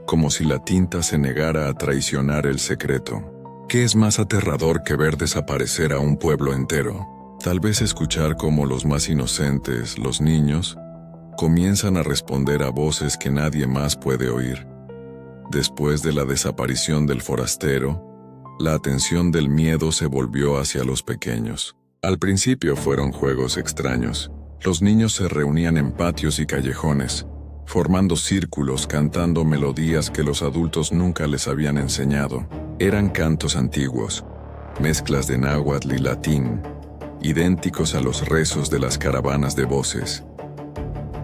como si la tinta se negara a traicionar el secreto. ¿Qué es más aterrador que ver desaparecer a un pueblo entero? Tal vez escuchar cómo los más inocentes, los niños, comienzan a responder a voces que nadie más puede oír. Después de la desaparición del forastero, La atención del miedo se volvió hacia los pequeños. Al principio fueron juegos extraños. Los niños se reunían en patios y callejones, formando círculos cantando melodías que los adultos nunca les habían enseñado. Eran cantos antiguos, mezclas de náhuatl y latín, idénticos a los rezos de las caravanas de voces.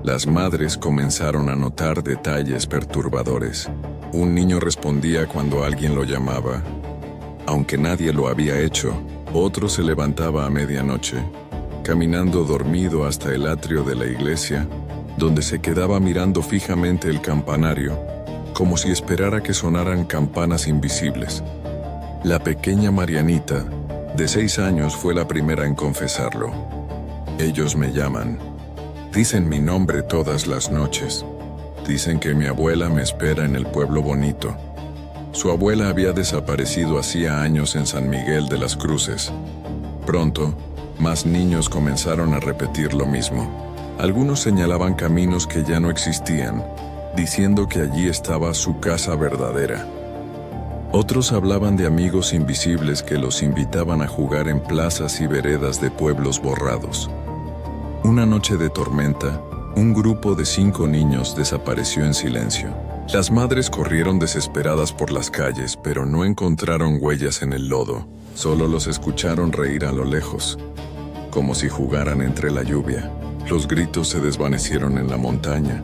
Las madres comenzaron a notar detalles perturbadores. Un niño respondía cuando alguien lo llamaba. Aunque nadie lo había hecho, otro se levantaba a medianoche, caminando dormido hasta el atrio de la iglesia, donde se quedaba mirando fijamente el campanario, como si esperara que sonaran campanas invisibles. La pequeña Marianita, de 6 años, fue la primera en confesarlo. Ellos me llaman. Dicen mi nombre todas las noches. Dicen que mi abuela me espera en el pueblo bonito. Su abuela había desaparecido hacía años en San Miguel de las Cruces. Pronto, más niños comenzaron a repetir lo mismo. Algunos señalaban caminos que ya no existían, diciendo que allí estaba su casa verdadera. Otros hablaban de amigos invisibles que los invitaban a jugar en plazas y veredas de pueblos borrados. Una noche de tormenta, un grupo de 5 niños desapareció en silencio. Las madres corrieron desesperadas por las calles, pero no encontraron huellas en el lodo. Solo los escucharon reír a lo lejos, como si jugaran entre la lluvia. Los gritos se desvanecieron en la montaña,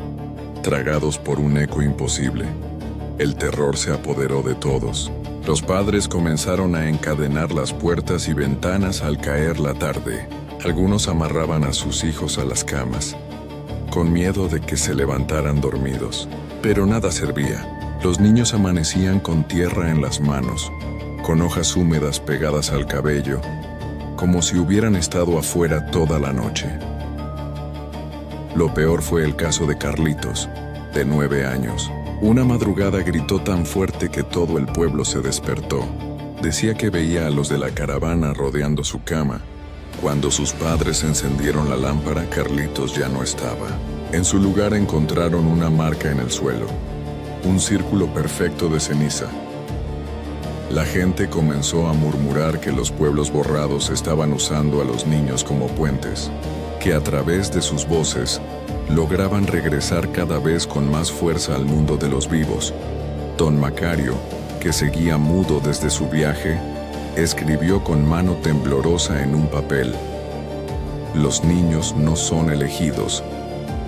tragados por un eco imposible. El terror se apoderó de todos. Los padres comenzaron a encadenar las puertas y ventanas al caer la tarde. Algunos amarraban a sus hijos a las camas, con miedo de que se levantaran dormidos. Pero nada servía. Los niños amanecían con tierra en las manos, con hojas húmedas pegadas al cabello, como si hubieran estado afuera toda la noche. Lo peor fue el caso de Carlitos, de 9 años. Una madrugada gritó tan fuerte que todo el pueblo se despertó. Decía que veía a los de la caravana rodeando su cama. Cuando sus padres encendieron la lámpara, Carlitos ya no estaba. En su lugar encontraron una marca en el suelo, un círculo perfecto de ceniza. La gente comenzó a murmurar que los pueblos borrados estaban usando a los niños como puentes, que a través de sus voces lograban regresar cada vez con más fuerza al mundo de los vivos. Don Macario, que seguía mudo desde su viaje, escribió con mano temblorosa en un papel: los niños no son elegidos,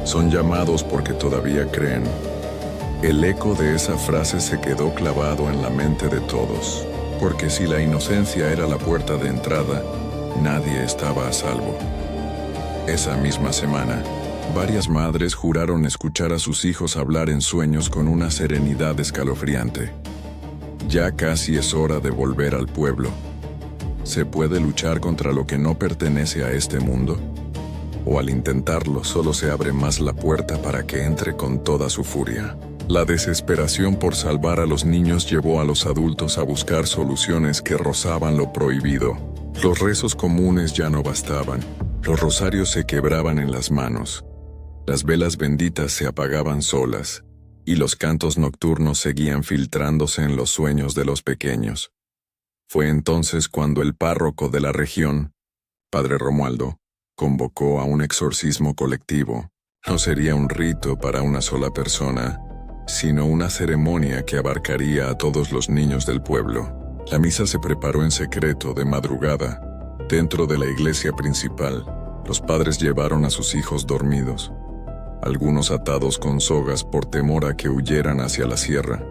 son llamados porque todavía creen. El eco de esa frase se quedó clavado en la mente de todos, porque si la inocencia era la puerta de entrada, nadie estaba a salvo. Esa misma semana, varias madres juraron escuchar a sus hijos hablar en sueños con una serenidad escalofriante. Ya casi es hora de volver al pueblo. ¿Se puede luchar contra lo que no pertenece a este mundo? ¿O al intentarlo solo se abre más la puerta para que entre con toda su furia? La desesperación por salvar a los niños llevó a los adultos a buscar soluciones que rozaban lo prohibido. Los rezos comunes ya no bastaban. Los rosarios se quebraban en las manos. Las velas benditas se apagaban solas, y los cantos nocturnos seguían filtrándose en los sueños de los pequeños. Fue entonces cuando el párroco de la región, Padre Romualdo, convocó a un exorcismo colectivo. No sería un rito para una sola persona, sino una ceremonia que abarcaría a todos los niños del pueblo. La misa se preparó en secreto de madrugada, dentro de la iglesia principal. Los padres llevaron a sus hijos dormidos, algunos atados con sogas por temor a que huyeran hacia la sierra.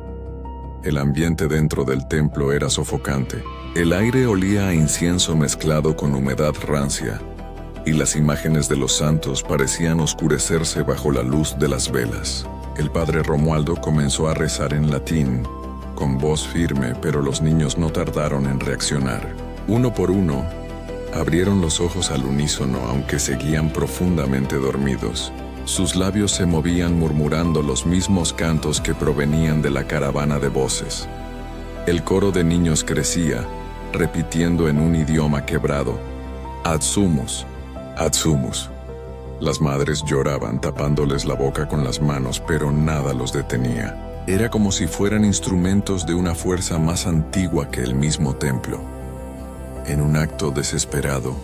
El ambiente dentro del templo era sofocante. El aire olía a incienso mezclado con humedad rancia, y las imágenes de los santos parecían oscurecerse bajo la luz de las velas. El padre Romualdo comenzó a rezar en latín, con voz firme, pero los niños no tardaron en reaccionar. Uno por uno, abrieron los ojos al unísono, aunque seguían profundamente dormidos. Sus labios se movían murmurando los mismos cantos que provenían de la caravana de voces. El coro de niños crecía, repitiendo en un idioma quebrado: Adsumus, Adsumus. Las madres lloraban tapándoles la boca con las manos, pero nada los detenía. Era como si fueran instrumentos de una fuerza más antigua que el mismo templo. En un acto desesperado,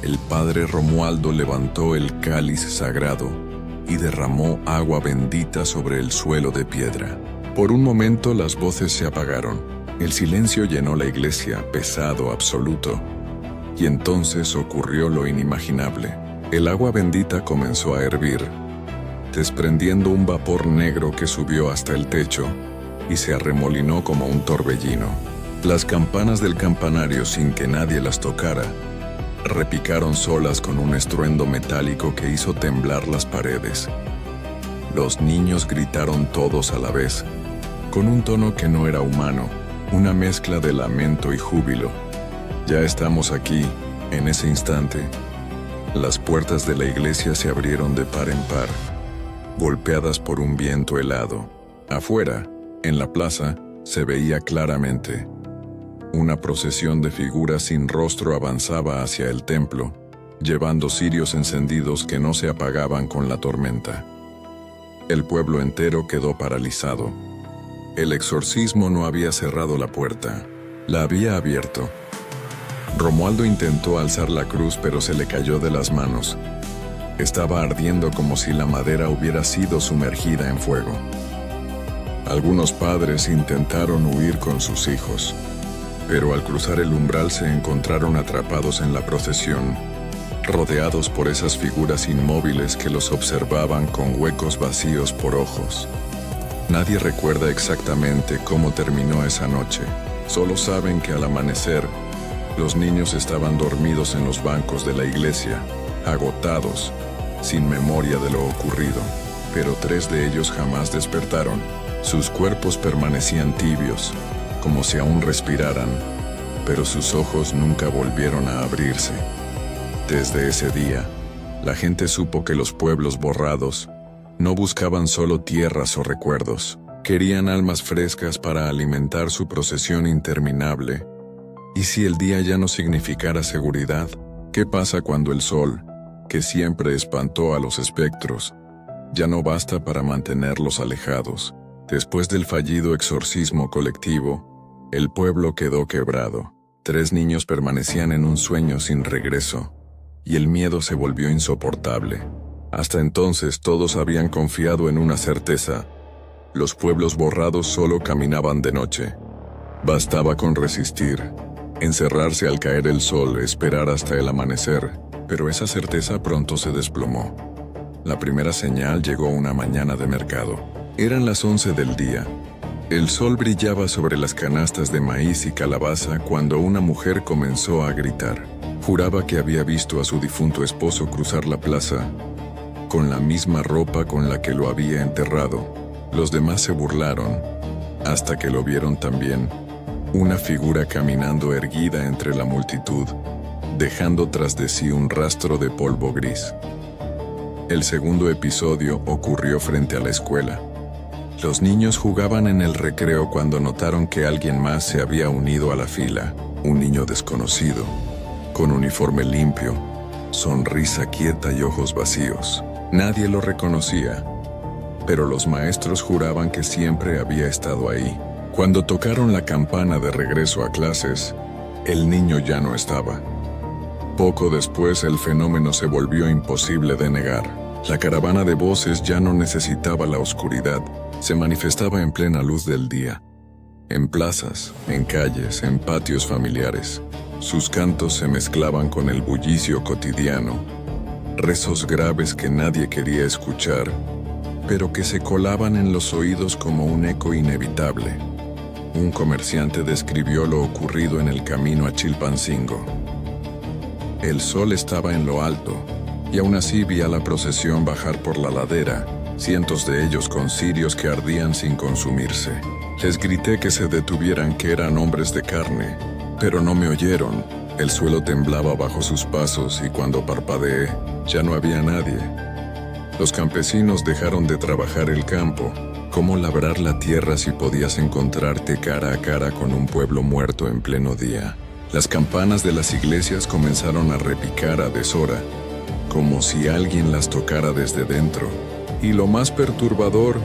el padre Romualdo levantó el cáliz sagrado y derramó agua bendita sobre el suelo de piedra. Por un momento las voces se apagaron. El silencio llenó la iglesia, pesado, absoluto. Y entonces ocurrió lo inimaginable. El agua bendita comenzó a hervir, desprendiendo un vapor negro que subió hasta el techo y se arremolinó como un torbellino. Las campanas del campanario, sin que nadie las tocara, repicaron solas con un estruendo metálico que hizo temblar las paredes. Los niños gritaron todos a la vez, con un tono que no era humano, una mezcla de lamento y júbilo. Ya estamos aquí, en ese instante. Las puertas de la iglesia se abrieron de par en par, golpeadas por un viento helado. Afuera, en la plaza, se veía claramente. Una procesión de figuras sin rostro avanzaba hacia el templo, llevando cirios encendidos que no se apagaban con la tormenta. El pueblo entero quedó paralizado. El exorcismo no había cerrado la puerta, la había abierto. Romualdo intentó alzar la cruz, pero se le cayó de las manos. Estaba ardiendo como si la madera hubiera sido sumergida en fuego. Algunos padres intentaron huir con sus hijos, pero al cruzar el umbral se encontraron atrapados en la procesión, rodeados por esas figuras inmóviles que los observaban con huecos vacíos por ojos. Nadie recuerda exactamente cómo terminó esa noche. Solo saben que al amanecer, los niños estaban dormidos en los bancos de la iglesia, agotados, sin memoria de lo ocurrido. Pero 3 de ellos jamás despertaron. Sus cuerpos permanecían tibios, como si aún respiraran, pero sus ojos nunca volvieron a abrirse. Desde ese día, la gente supo que los pueblos borrados no buscaban solo tierras o recuerdos, querían almas frescas para alimentar su procesión interminable. ¿Y si el día ya no significara seguridad? ¿Qué pasa cuando el sol, que siempre espantó a los espectros, ya no basta para mantenerlos alejados? Después del fallido exorcismo colectivo, el pueblo quedó quebrado. 3 niños permanecían en un sueño sin regreso, y el miedo se volvió insoportable. Hasta entonces todos habían confiado en una certeza: los pueblos borrados solo caminaban de noche. Bastaba con resistir, encerrarse al caer el sol, esperar hasta el amanecer, pero esa certeza pronto se desplomó. La primera señal llegó una mañana de mercado. Eran las 11 del día. El sol brillaba sobre las canastas de maíz y calabaza cuando una mujer comenzó a gritar. Juraba que había visto a su difunto esposo cruzar la plaza, con la misma ropa con la que lo había enterrado. Los demás se burlaron, hasta que lo vieron también, una figura caminando erguida entre la multitud, dejando tras de sí un rastro de polvo gris. El segundo episodio ocurrió frente a la escuela. Los niños jugaban en el recreo cuando notaron que alguien más se había unido a la fila. Un niño desconocido, con uniforme limpio, sonrisa quieta y ojos vacíos. Nadie lo reconocía, pero los maestros juraban que siempre había estado ahí. Cuando tocaron la campana de regreso a clases, el niño ya no estaba. Poco después el fenómeno se volvió imposible de negar. La caravana de voces ya no necesitaba la oscuridad, se manifestaba en plena luz del día. En plazas, en calles, en patios familiares. Sus cantos se mezclaban con el bullicio cotidiano, rezos graves que nadie quería escuchar, pero que se colaban en los oídos como un eco inevitable. Un comerciante describió lo ocurrido en el camino a Chilpancingo. El sol estaba en lo alto, y aún así vi a la procesión bajar por la ladera, cientos de ellos con cirios que ardían sin consumirse. Les grité que se detuvieran, que eran hombres de carne, pero no me oyeron. El suelo temblaba bajo sus pasos y cuando parpadeé, ya no había nadie. Los campesinos dejaron de trabajar el campo. ¿Cómo labrar la tierra si podías encontrarte cara a cara con un pueblo muerto en pleno día? Las campanas de las iglesias comenzaron a repicar a deshora, como si alguien las tocara desde dentro. Y lo más perturbador,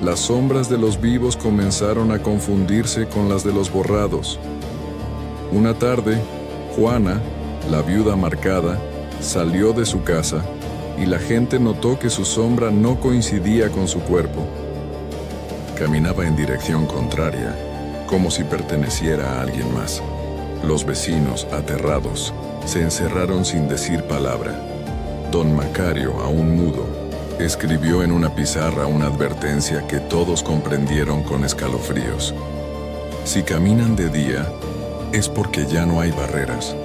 Las sombras de los vivos comenzaron a confundirse con las de los borrados. Una tarde, Juana, la viuda marcada, salió de su casa y la gente notó que su sombra no coincidía con su cuerpo. Caminaba en dirección contraria, como si perteneciera a alguien más. Los vecinos, aterrados, se encerraron sin decir palabra. Don Macario, aún mudo, escribió en una pizarra una advertencia que todos comprendieron con escalofríos. Si caminan de día, es porque ya no hay barreras.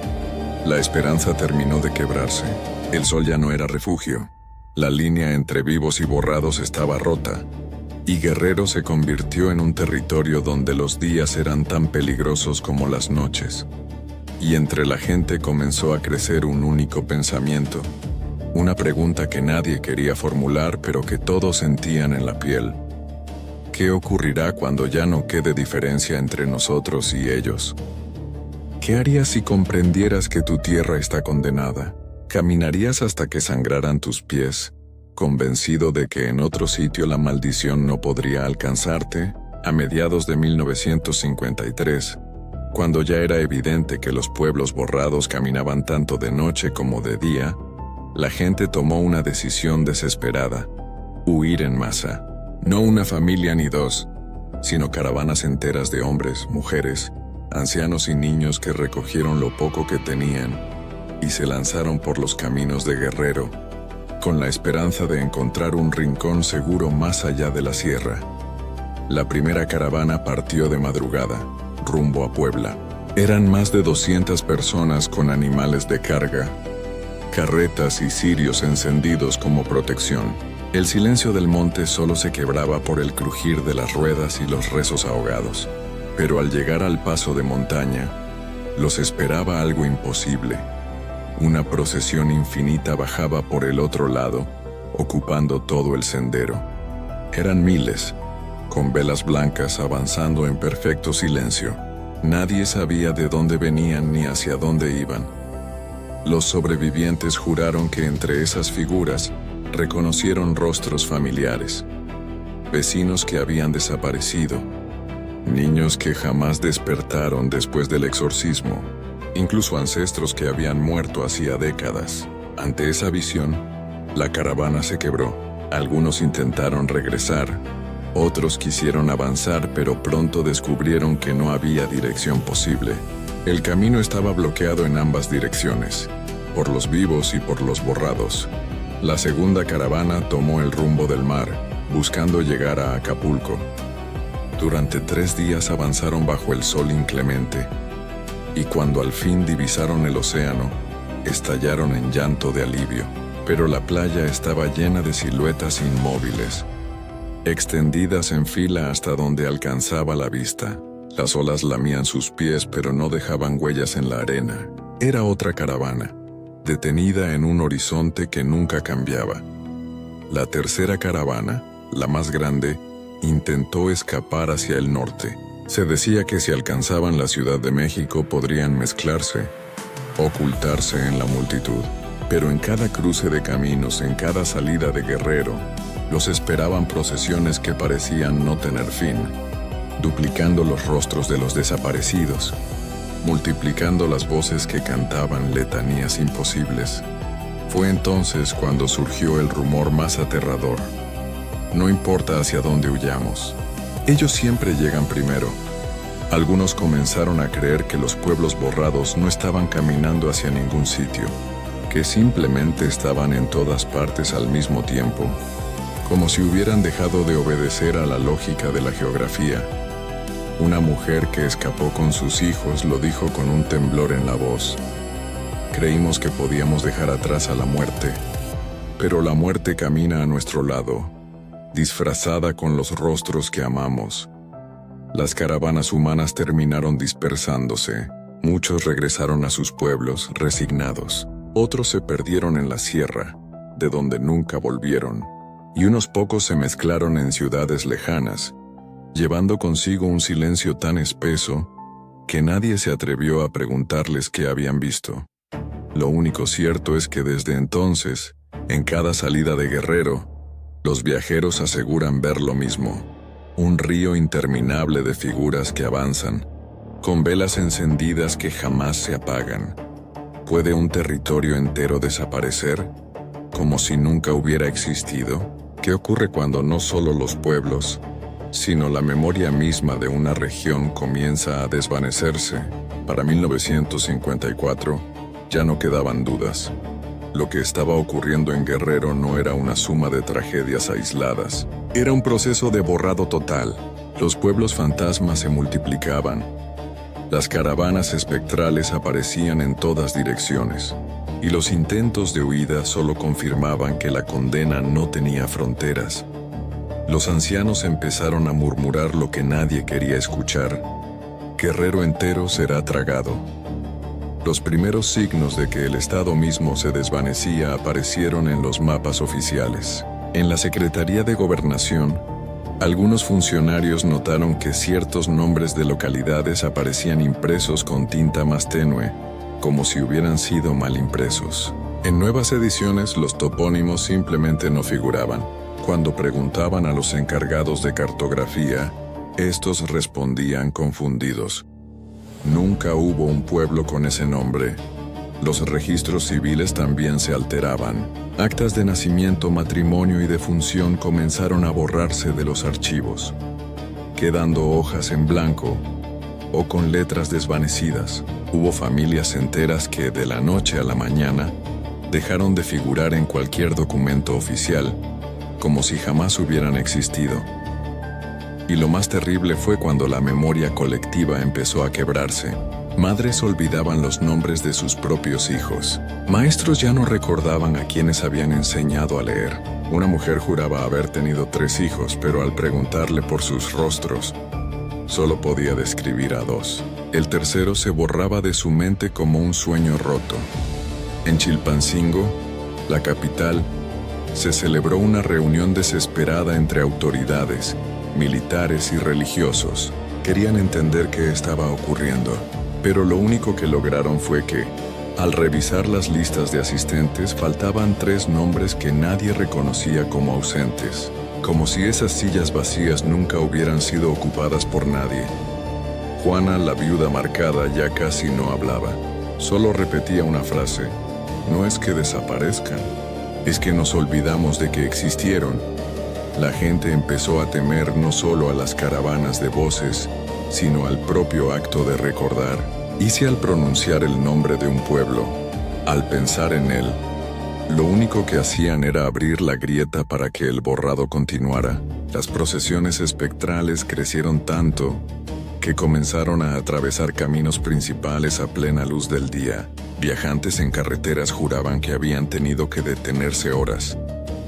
La esperanza terminó de quebrarse. El sol ya no era refugio. La línea entre vivos y borrados estaba rota, y Guerrero se convirtió en un territorio donde los días eran tan peligrosos como las noches. Y entre la gente comenzó a crecer un único pensamiento, una pregunta que nadie quería formular pero que todos sentían en la piel. ¿Qué ocurrirá cuando ya no quede diferencia entre nosotros y ellos? ¿Qué harías si comprendieras que tu tierra está condenada? ¿Caminarías hasta que sangraran tus pies, convencido de que en otro sitio la maldición no podría alcanzarte? A mediados de 1953, cuando ya era evidente que los pueblos borrados caminaban tanto de noche como de día, la gente tomó una decisión desesperada: huir en masa. No una familia ni dos, sino caravanas enteras de hombres, mujeres, ancianos y niños que recogieron lo poco que tenían y se lanzaron por los caminos de Guerrero, con la esperanza de encontrar un rincón seguro más allá de la sierra. La primera caravana partió de madrugada, rumbo a Puebla. Eran más de 200 personas con animales de carga, carretas y cirios encendidos como protección. El silencio del monte solo se quebraba por el crujir de las ruedas y los rezos ahogados. Pero al llegar al paso de montaña, los esperaba algo imposible. Una procesión infinita bajaba por el otro lado, ocupando todo el sendero. Eran miles, con velas blancas avanzando en perfecto silencio. Nadie sabía de dónde venían ni hacia dónde iban. Los sobrevivientes juraron que entre esas figuras reconocieron rostros familiares, vecinos que habían desaparecido, niños que jamás despertaron después del exorcismo, incluso ancestros que habían muerto hacía décadas. Ante esa visión, la caravana se quebró. Algunos intentaron regresar, otros quisieron avanzar, pero pronto descubrieron que no había dirección posible. El camino estaba bloqueado en ambas direcciones, por los vivos y por los borrados. La segunda caravana tomó el rumbo del mar, buscando llegar a Acapulco. Durante 3 días avanzaron bajo el sol inclemente, y cuando al fin divisaron el océano, estallaron en llanto de alivio. Pero la playa estaba llena de siluetas inmóviles, extendidas en fila hasta donde alcanzaba la vista. Las olas lamían sus pies pero no dejaban huellas en la arena. Era otra caravana, detenida en un horizonte que nunca cambiaba. La tercera caravana, la más grande, intentó escapar hacia el norte. Se decía que si alcanzaban la Ciudad de México podrían mezclarse, ocultarse en la multitud. Pero en cada cruce de caminos, en cada salida de Guerrero, los esperaban procesiones que parecían no tener fin, duplicando los rostros de los desaparecidos, multiplicando las voces que cantaban letanías imposibles. Fue entonces cuando surgió el rumor más aterrador: no importa hacia dónde huyamos, ellos siempre llegan primero. Algunos comenzaron a creer que los pueblos borrados no estaban caminando hacia ningún sitio, que simplemente estaban en todas partes al mismo tiempo, como si hubieran dejado de obedecer a la lógica de la geografía. Una mujer que escapó con sus hijos lo dijo con un temblor en la voz: creímos que podíamos dejar atrás a la muerte, pero la muerte camina a nuestro lado, disfrazada con los rostros que amamos. Las caravanas humanas terminaron dispersándose. Muchos regresaron a sus pueblos resignados. Otros se perdieron en la sierra, de donde nunca volvieron, y unos pocos se mezclaron en ciudades lejanas, llevando consigo un silencio tan espeso que nadie se atrevió a preguntarles qué habían visto. Lo único cierto es que desde entonces, en cada salida de Guerrero, Los viajeros aseguran ver lo mismo, un río interminable de figuras que avanzan, con velas encendidas que jamás se apagan. ¿Puede un territorio entero desaparecer, como si nunca hubiera existido? ¿Qué ocurre cuando no solo los pueblos, sino la memoria misma de una región comienza a desvanecerse? Para 1954, ya no quedaban dudas. Lo que estaba ocurriendo en Guerrero no era una suma de tragedias aisladas. Era un proceso de borrado total. Los pueblos fantasmas se multiplicaban. Las caravanas espectrales aparecían en todas direcciones. Y los intentos de huida solo confirmaban que la condena no tenía fronteras. Los ancianos empezaron a murmurar lo que nadie quería escuchar. Guerrero entero será tragado. Los primeros signos de que el Estado mismo se desvanecía aparecieron en los mapas oficiales. En la Secretaría de Gobernación, algunos funcionarios notaron que ciertos nombres de localidades aparecían impresos con tinta más tenue, como si hubieran sido mal impresos. En nuevas ediciones, los topónimos simplemente no figuraban. Cuando preguntaban a los encargados de cartografía, estos respondían confundidos. Nunca hubo un pueblo con ese nombre. Los registros civiles también se alteraban. Actas de nacimiento, matrimonio y defunción comenzaron a borrarse de los archivos, quedando hojas en blanco o con letras desvanecidas. Hubo familias enteras que, de la noche a la mañana, dejaron de figurar en cualquier documento oficial, como si jamás hubieran existido. Y lo más terrible fue cuando la memoria colectiva empezó a quebrarse. Madres olvidaban los nombres de sus propios hijos. Maestros ya no recordaban a quienes habían enseñado a leer. Una mujer juraba haber tenido 3 hijos, pero al preguntarle por sus rostros, solo podía describir a 2. El tercero se borraba de su mente como un sueño roto. En Chilpancingo, la capital, se celebró una reunión desesperada entre autoridades, militares y religiosos. Querían entender qué estaba ocurriendo, pero lo único que lograron fue que, al revisar las listas de asistentes, faltaban 3 nombres que nadie reconocía como ausentes, como si esas sillas vacías nunca hubieran sido ocupadas por nadie. Juana, la viuda marcada, ya casi no hablaba. Solo repetía una frase: no es que desaparezcan, es que nos olvidamos de que existieron. La gente empezó a temer no solo a las caravanas de voces, sino al propio acto de recordar. Y si al pronunciar el nombre de un pueblo, al pensar en él, lo único que hacían era abrir la grieta para que el borrado continuara, las procesiones espectrales crecieron tanto que comenzaron a atravesar caminos principales a plena luz del día. Viajantes en carreteras juraban que habían tenido que detenerse horas,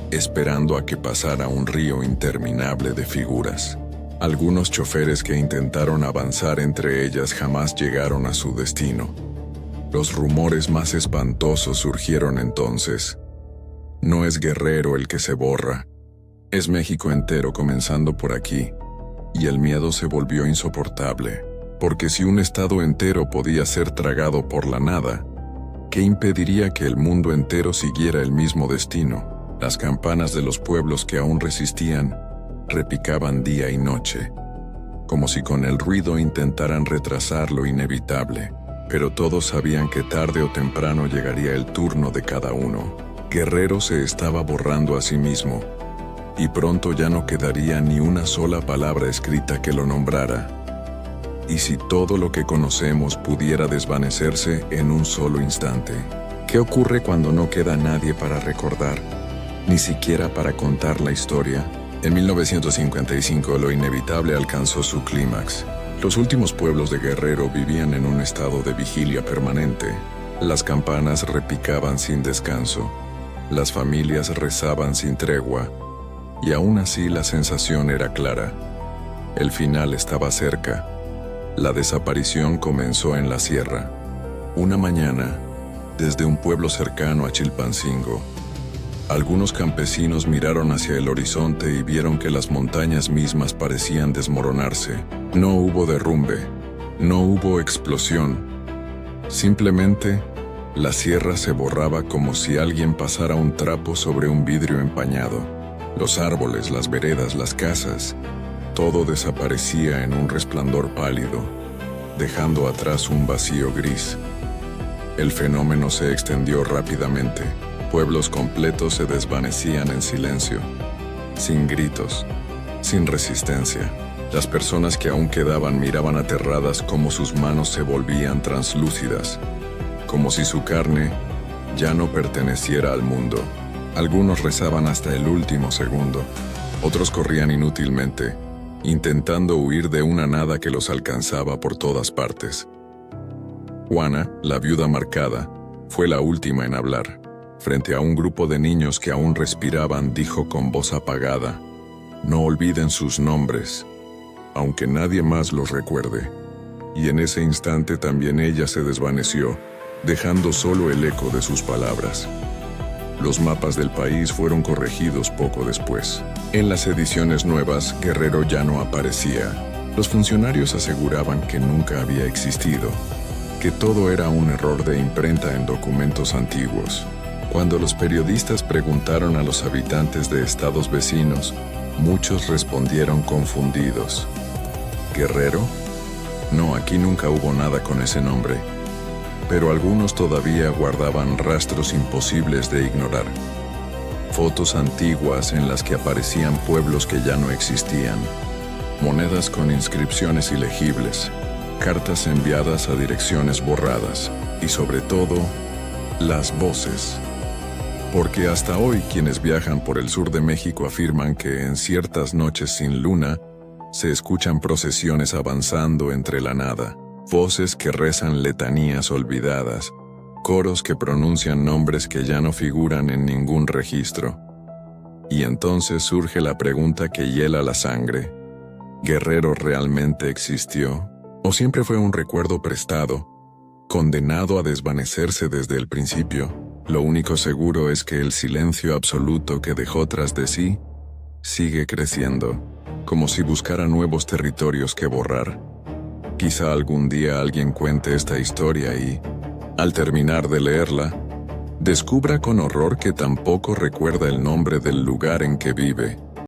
esperando a que pasara un río interminable de figuras. Algunos choferes que intentaron avanzar entre ellas jamás llegaron a su destino. Los rumores más espantosos surgieron entonces. No es Guerrero el que se borra, es México entero comenzando por aquí. Y el miedo se volvió insoportable, porque si un estado entero podía ser tragado por la nada, ¿qué impediría que el mundo entero siguiera el mismo destino? Las campanas de los pueblos que aún resistían repicaban día y noche, como si con el ruido intentaran retrasar lo inevitable. Pero todos sabían que tarde o temprano llegaría el turno de cada uno. Guerrero se estaba borrando a sí mismo, y pronto ya no quedaría ni una sola palabra escrita que lo nombrara. ¿Y si todo lo que conocemos pudiera desvanecerse en un solo instante? ¿Qué ocurre cuando no queda nadie para recordar, ni siquiera para contar la historia? En 1955 lo inevitable alcanzó su clímax. Los últimos pueblos de Guerrero vivían en un estado de vigilia permanente. Las campanas repicaban sin descanso, las familias rezaban sin tregua, y aún así la sensación era clara. El final estaba cerca. La desaparición comenzó en la sierra. Una mañana, desde un pueblo cercano a Chilpancingo, algunos campesinos miraron hacia el horizonte y vieron que las montañas mismas parecían desmoronarse. No hubo derrumbe, no hubo explosión. Simplemente, la sierra se borraba como si alguien pasara un trapo sobre un vidrio empañado. Los árboles, las veredas, las casas, todo desaparecía en un resplandor pálido, dejando atrás un vacío gris. El fenómeno se extendió rápidamente. Pueblos completos se desvanecían en silencio, sin gritos, sin resistencia. Las personas que aún quedaban miraban aterradas cómo sus manos se volvían translúcidas, como si su carne ya no perteneciera al mundo. Algunos rezaban hasta el último segundo, otros corrían inútilmente, intentando huir de una nada que los alcanzaba por todas partes. Juana, la viuda marcada, fue la última en hablar. Frente a un grupo de niños que aún respiraban, dijo con voz apagada: «No olviden sus nombres, aunque nadie más los recuerde». Y en ese instante también ella se desvaneció, dejando solo el eco de sus palabras. Los mapas del país fueron corregidos poco después. En las ediciones nuevas, Guerrero ya no aparecía. Los funcionarios aseguraban que nunca había existido, que todo era un error de imprenta en documentos antiguos. Cuando los periodistas preguntaron a los habitantes de estados vecinos, muchos respondieron confundidos. ¿Guerrero? No, aquí nunca hubo nada con ese nombre. Pero algunos todavía guardaban rastros imposibles de ignorar. Fotos antiguas en las que aparecían pueblos que ya no existían. Monedas con inscripciones ilegibles. Cartas enviadas a direcciones borradas. Y sobre todo, las voces. Porque hasta hoy quienes viajan por el sur de México afirman que en ciertas noches sin luna se escuchan procesiones avanzando entre la nada. Voces que rezan letanías olvidadas, coros que pronuncian nombres que ya no figuran en ningún registro. Y entonces surge la pregunta que hiela la sangre: ¿Guerrero realmente existió? ¿O siempre fue un recuerdo prestado, condenado a desvanecerse desde el principio? Lo único seguro es que el silencio absoluto que dejó tras de sí sigue creciendo, como si buscara nuevos territorios que borrar. Quizá algún día alguien cuente esta historia y, al terminar de leerla, descubra con horror que tampoco recuerda el nombre del lugar en que vive.